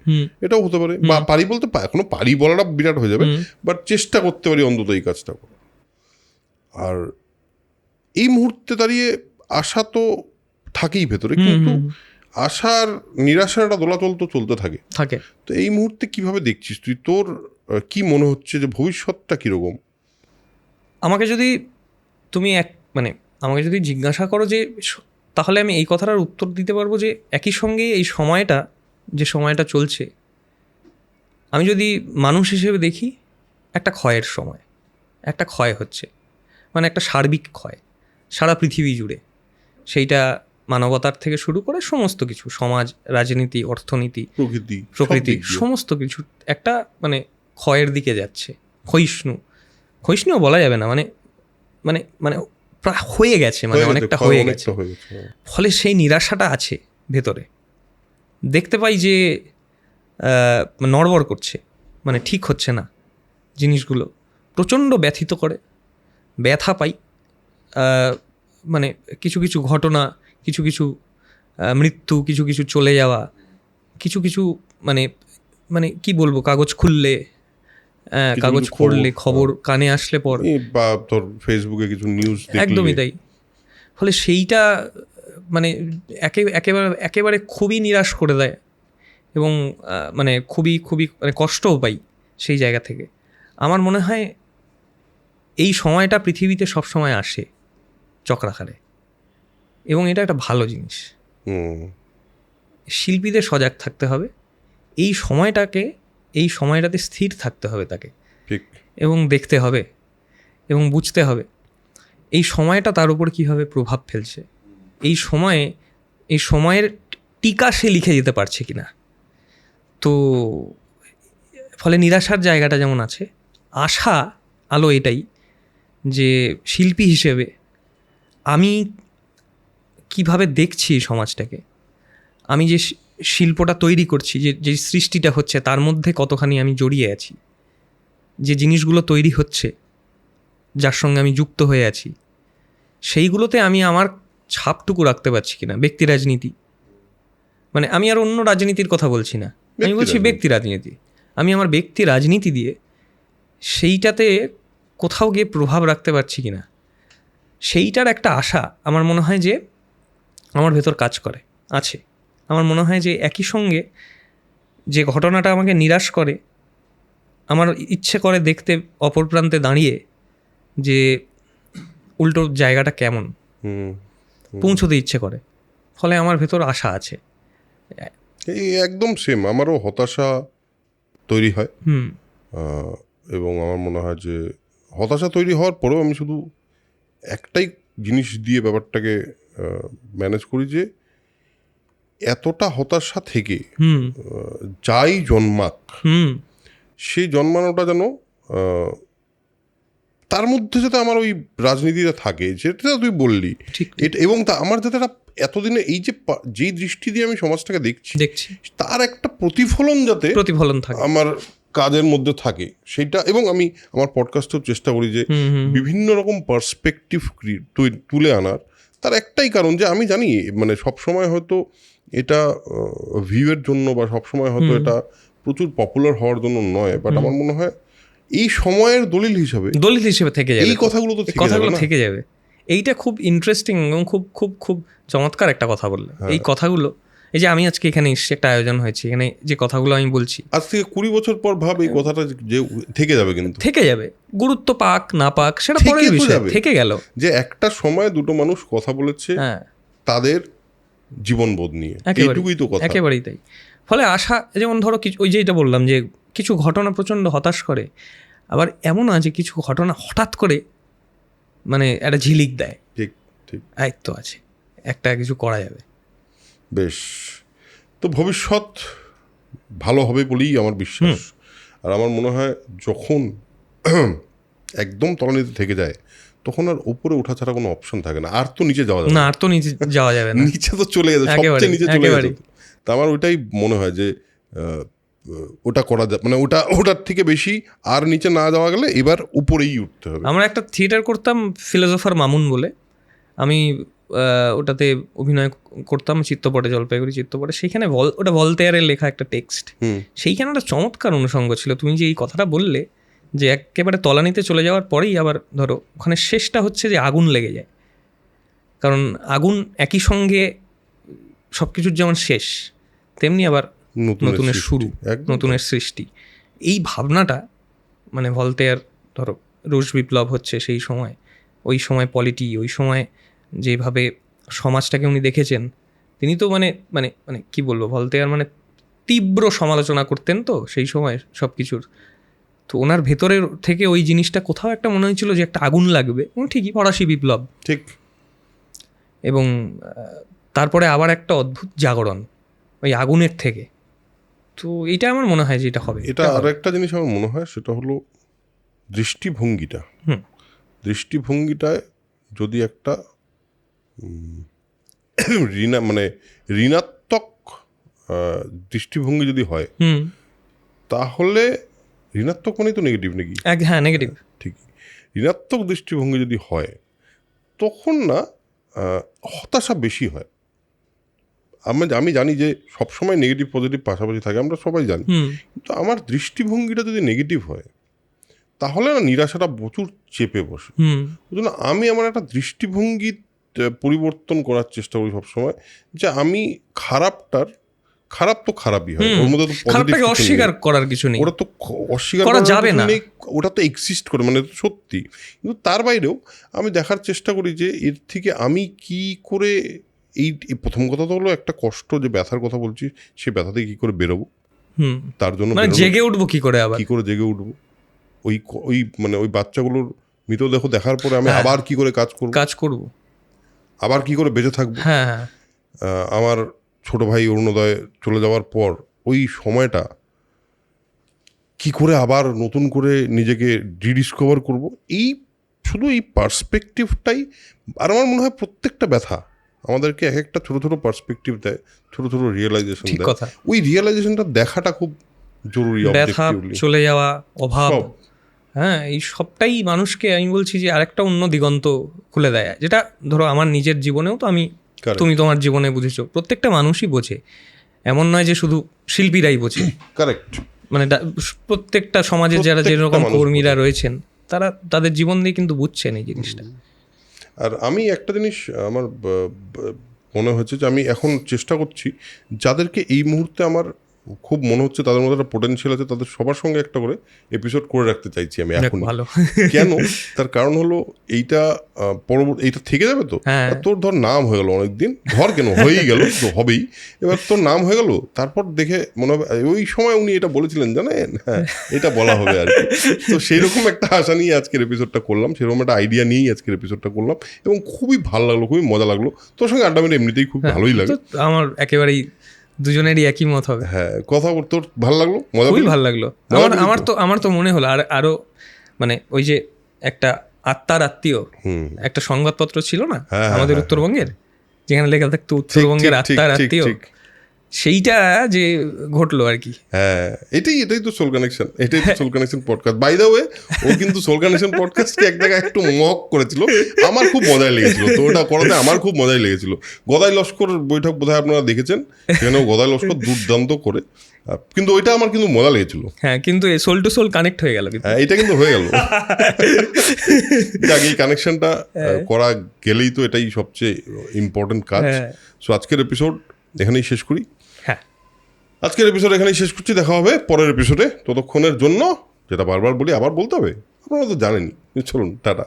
এটাও হতে পারে, বা পারি বলতে এখনো পারি বলাটা বিরাট হয়ে যাবে, বাট চেষ্টা করতে পারি অন্তত এই কাজটা করা। আর এই মুহূর্তে দাঁড়িয়ে আশা তো থাকেই ভেতরে, কিন্তু আশার নিরাশার একটা দোলাচল তো চলতে থাকে। থাকে। তো এই মুহূর্তে কিভাবে দেখছিস তুই? তোর কি মনে হচ্ছে যে ভবিষ্যৎটা কীরকম? আমাকে যদি তুমি আমাকে যদি জিজ্ঞাসা করো যে তাহলে আমি এই কথাটার উত্তর দিতে পারবো যে একই সঙ্গে এই সময়টা চলছে, আমি যদি মানুষ হিসেবে দেখি একটা ক্ষয়ের সময়, একটা ক্ষয় হচ্ছে, মানে একটা সার্বিক ক্ষয় সারা পৃথিবী জুড়ে। সেইটা মানবতার থেকে শুরু করে সমস্ত কিছু, সমাজ, রাজনীতি, অর্থনীতি, প্রকৃতি, সমস্ত কিছু একটা মানে ক্ষয়ের দিকে যাচ্ছে। ক্ষয়িষ্ণুও বলা যাবে না, মানে মানে মানে প্রায় হয়ে গেছে, মানে অনেকটা হয়ে গেছে। ফলে সেই নিরাশাটা আছে ভেতরে, দেখতে পাই যে নড়বড় করছে, মানে ঠিক হচ্ছে না জিনিসগুলো, প্রচণ্ড ব্যথিত করে, ব্যথা পাই। মানে কিছু কিছু ঘটনা, কিছু কিছু মৃত্যু, কিছু কিছু চলে যাওয়া, কিছু কিছু মানে মানে কি বলবো, কাগজ খুললে, কাগজ পড়লে, খবর কানে আসলে পর, বা তোর ফেসবুকে কিছু নিউজ, একদমই তাই। ফলে সেইটা মানে একেবারে খুবই নিরাশ করে দেয়, এবং মানে খুবই খুবই মানে কষ্টও পাই সেই জায়গা থেকে। আমার মনে হয় এই সময়টা পৃথিবীতে সবসময় আসে চক্রাকারে, এবং এটা একটা ভালো জিনিস। শিল্পীদের সজাগ থাকতে হবে, এই সময়টাতে স্থির থাকতে হবে তাকে, এবং দেখতে হবে এবং বুঝতে হবে এই সময়টা তার উপর কীভাবে প্রভাব ফেলছে, এই সময়ের টিকা সে লিখে যেতে পারছে কি না। তো ফলে নিরাশার জায়গাটা যেমন আছে, আশা আলো এটাই যে শিল্পী হিসেবে আমি কিভাবে দেখছি সমাজটাকে, আমি যে শিল্পটা তৈরি করছি, যে সৃষ্টিটা হচ্ছে, তার মধ্যে কতখানি আমি জড়িয়ে আছি, যে জিনিসগুলো তৈরি হচ্ছে, যার সঙ্গে আমি যুক্ত হয়ে আছি, সেইগুলোতে আমি আমার ছাপটুকু রাখতে পারছি কিনা। ব্যক্তি রাজনীতি, মানে আমি আর অন্য রাজনীতির কথা বলছি না, আমি বলছি ব্যক্তি রাজনীতি। আমি আমার ব্যক্তি রাজনীতি দিয়ে সেইটাতে কোথাও গিয়ে প্রভাব রাখতে পারছি কিনা, সেইটার একটা আশা আমার মনে হয় যে আমার ভেতর কাজ আছে। আমার মনে হয় যে একই সঙ্গে যে ঘটনাটা আমাকে নিরাশ করে, আমার ইচ্ছে করে দেখতে অপর প্রান্তে দাঁড়িয়ে যে উল্টো জায়গাটা কেমন, পৌঁছতে ইচ্ছে করে। ফলে আমার ভেতর আশা আছে। এই একদম সেম, আমারও হতাশা তৈরি হয়, এবং আমার মনে হয় যে হতাশা তৈরি হওয়ার পরেও আমি শুধু একটাই জিনিস দিয়ে ব্যাপারটাকে ম্যানেজ করি, যে এতটা হতাশা থেকে যাই জন্মাক, সেই জন্মানোটা যেন তার মধ্যে যাতে আমার ওই রাজনীতিটা থাকে, যেটা তুই বললি, এটা, এবং আমার যাতে এতদিনে এই যেই দৃষ্টি দিয়ে আমি সমাজটাকে দেখছি, তার একটা প্রতিফলন থাকে আমার কাজের মধ্যে থাকে সেইটা। এবং আমি আমার পডকাস্টেও চেষ্টা করি যে বিভিন্ন রকম পার্সপেক্টিভ তুলে আনার। তার একটাই কারণ যে আমি জানি, মানে সবসময় হয়তো এটা ভিউয়ের জন্য বা সবসময় হয়তো এটা প্রচুর পপুলার হওয়ার জন্য নয়, বাট আমার মনে হয় এই সময়ের দলিল হিসেবে থেকে যাবে, এই কথাগুলো থেকে যাবে। এইটা খুব ইন্টারেস্টিং এবং খুব খুব খুব চমৎকার একটা কথা বললে। এই কথাগুলো, এই যে আমি আজকে এখানে এসে একটা আয়োজন হয়েছে, এখানে যে কথাগুলো আমি বলছি, আজ থেকে 20 বছর পর ভাব এই কথাটা যে থেকে যাবে, কিন্তু থেকে যাবে, গুরুত্ব পাক না পাক সেটা পরের বিষয়, থেকে গেল যে একটা সময় দুটো মানুষ কথা বলেছে তাদের জীবনবোধ নিয়ে, এইটুকুই তো কথা, একেবারেই তাই। ফলে আশা, যেমন ধরো ওই যেটা বললাম যে কিছু ঘটনা প্রচণ্ড হতাশ করে, আবার এমন আছে কিছু ঘটনা হঠাৎ করে মানে একটা ঝিলিক দেয়, ঠিক ঠিক দায়িত্ব আছে, একটা কিছু করা যাবে। বেশ, তো ভবিষ্যৎ ভালো হবে বলেই আমার বিশ্বাস। আর আমার মনে হয় যখন একদম তলানিতে থেকে যায়, তখন আর উপরে ওঠা ছাড়া কোনো অপশন থাকে না, আর তো নিচে যাওয়া যাবে না, আর তো নিচে যাওয়া যাবে না, নিচে তো চলে যাবে, সবচেয়ে নিচে চলে যাবে। তা আমার ওইটাই মনে হয় যে ওটা করা যায়, মানে ওটার থেকে বেশি আর নিচে না যাওয়া গেলে এবার উপরেই উঠতে হবে। আমরা একটা থিয়েটার করতাম, ফিলোসফার মামুন বলে, আমি ওটাতে অভিনয় করতাম চিত্তপটে, জলপাইগুড়ি চিত্তপটে। সেইখানে ওটা ভলতেয়ারের লেখা একটা টেক্সট, সেইখানে একটা চমৎকার অনুষঙ্গ ছিল। তুমি যে এই কথাটা বললে যে একেবারে তলানিতে চলে যাওয়ার পরেই আবার ধরো ওখানে শেষটা হচ্ছে যে আগুন লেগে যায়, কারণ আগুন একই সঙ্গে সব কিছুর যেমন শেষ, তেমনি আবার নতুনের শুরু, একদম। নতুনের সৃষ্টি। এই ভাবনাটা মানে ভলতেয়ার, ধরো রুশ বিপ্লব হচ্ছে সেই সময়, ওই সময় পলিটি, ওই সময় যেভাবে সমাজটাকে উনি দেখেছেন, তিনি তো মানে মানে মানে কি বলবো, ভলতেয়ার মানে তীব্র সমালোচনা করতেন তো সেই সময় সব কিছুর। তো ওনার ভেতরের থেকে ওই জিনিসটা কোথাও একটা মনে হয়েছিল যে একটা আগুন লাগবে, ঠিকই ফরাসি বিপ্লব, ঠিক। এবং তারপরে আবার একটা অদ্ভুত জাগরণ ওই আগুনের থেকে। তো এইটা আমার মনে হয় যে এটা হবে। এটা আর একটা জিনিস আমার মনে হয়, সেটা হলো দৃষ্টিভঙ্গিটা। দৃষ্টিভঙ্গিটায় যদি একটা মানে ঋণাত্মক দৃষ্টিভঙ্গি যদি হয়, তাহলে ঋণাত্মক মানেই তো নেগেটিভ নাকি? হ্যাঁ, নেগেটিভ। ঠিকই। ঋণাত্মক দৃষ্টিভঙ্গি যদি হয়, তখন না হতাশা বেশি হয়। আমি জানি যে সবসময় নেগেটিভ পজিটিভ পাশাপাশি থাকে, আমরা সবাই জানি, কিন্তু আমার দৃষ্টিভঙ্গিটা যদি নেগেটিভ হয়, তাহলে না নিরাশাটা প্রচুর চেপে বসে। ওই জন্য আমি আমার একটা দৃষ্টিভঙ্গি পরিবর্তন করার চেষ্টা করি সবসময়, যে আমি খারাপ তো খারাপই হয়, ওর মধ্যে তো খারাপটাকে অস্বীকার করার কিছু নেই, ওটা তো অস্বীকার করা যাবে না, ওটা তো এক্সিস্ট করে, মানে সত্যি। কিন্তু তার বাইরেও আমি দেখার চেষ্টা করি যে এর থেকে আমি কি করে এই প্রথম কথা তো হলো একটা কষ্ট, যে ব্যথার কথা বলছি, সে ব্যথা থেকে কি করে বেরোবো, তার জন্য জেগে উঠবো কি করে, আবার কি করে জেগে উঠবো, ওই মানে ওই বাচ্চাগুলোর মৃতদেহ দেখার পরে আমি আবার কি করে কাজ করব, আবার কি করে বেঁচে থাকবো। আমার ছোট ভাই অরুণোদয় চলে যাওয়ার পর ওই সময়টা কি করে আবার নতুন করে নিজেকে রিডিসকভার করব, শুধু এই পার্সপেক্টিভটাই। আর আমার মনে হয় প্রত্যেকটা ব্যথা আমাদেরকে এক একটা ছোট ছোট পার্সপেক্টিভ দেয়, ছোট ছোট রিয়েলাইজেশন দেয়। ওই রিয়েলাইজেশনটা দেখাটা খুব জরুরি। ব্যথা, চলে যাওয়া, অভাব, হ্যাঁ, এই সবটাই মানুষকে, আমি বলছি যে আরেকটা অন্য দিগন্ত খুলে দেয়, যেটা ধরো আমার নিজের জীবনেও তো তুমি তোমার জীবনে বুঝেছো, প্রত্যেকটা মানুষই বোঝে, এমন নয় যে শুধু শিল্পীরাই বোঝে। কারেক্ট। মানে প্রত্যেকটা সমাজের যারা যেরকম কর্মীরা রয়েছেন, তারা তাদের জীবন দিয়ে কিন্তু বুঝছেন এই জিনিসটা। আর আমি একটা জিনিস আমার মনে হচ্ছে যে আমি এখন চেষ্টা করছি, যাদেরকে এই মুহূর্তে আমার খুব মনে হচ্ছে তাদের মধ্যে একটা পোটেনশিয়াল আছে, তাদের সবার সঙ্গে একটা করে এপিসোড করে রাখতে চাইছি আমি এখন। কেন? তার কারণ হলো এইটা এইটা থেকে যাবে তো, তোর ধর নাম হয়ে গেল অনেকদিন, ধর কেন হয়েই গেল, তো হবেই, এবার তোর নাম হয়ে গেল, তারপর দেখে মনে হবে ওই সময় উনি এটা বলেছিলেন, জানেন, হ্যাঁ এটা বলা হবে আর কি। তো সেই রকম একটা আশা নিয়ে আজকের এপিসোডটা করলাম, সেরকম একটা আইডিয়া নিয়েই আজকের এপিসোডটা করলাম, এবং খুবই ভালো লাগলো, খুবই মজা লাগলো। তোর সঙ্গে আড্ডা মেরে এমনিতেই খুব ভালোই লাগে, আমার একেবারেই দুজনেরই একই মত হবে। হ্যাঁ, কথা বলতে তোর ভালো লাগলো, খুবই ভালো লাগলো। আমার তো মনে হলো আরো মানে ওই যে একটা আত্মার আত্মীয় একটা সংবাদপত্র ছিল না আমাদের উত্তরবঙ্গের, যেখানে লেখা থাকতো উত্তরবঙ্গের আত্মার আত্মীয়, সেইটা যে ঘটলো আর কি। হ্যাঁ, এটাই তো সোল কানেকশন, এটাই তো soul connection podcast. By the way, ও কিন্তু সোল কানেকশন পডকাস্টকে এক জায়গায় একটু মক করেছিল, আমার খুব মজাই লেগেছিল। তো ওটা করাতে আমার খুব মজাই লেগেছিল। গদাই লস্কর বৈঠক বোধহয় আপনারা দেখেছেন, সেখানেও গদাই লস্কর দুর্দান্ত করে, কিন্তু ওইটা আমার কিন্তু মজা লেগেছিল। হ্যাঁ, কিন্তু সোল টু সোল কানেক্ট হয়ে গেল। হ্যাঁ, এটা কিন্তু হয়ে গেল। এই কানেকশনটা করা গেলেই তো এটাই সবচেয়ে ইম্পর্টেন্ট কাজ। সো আজকের এপিসোড এখানেই শেষ করি। আজকের এপিসোড এখানেই শেষ করছি, দেখা হবে পরের এপিসোডে। ততক্ষণের জন্য, যেটা বারবার বলি আবার বলতে হবে, আপনারা তো জানেনই, চলুন টাটা।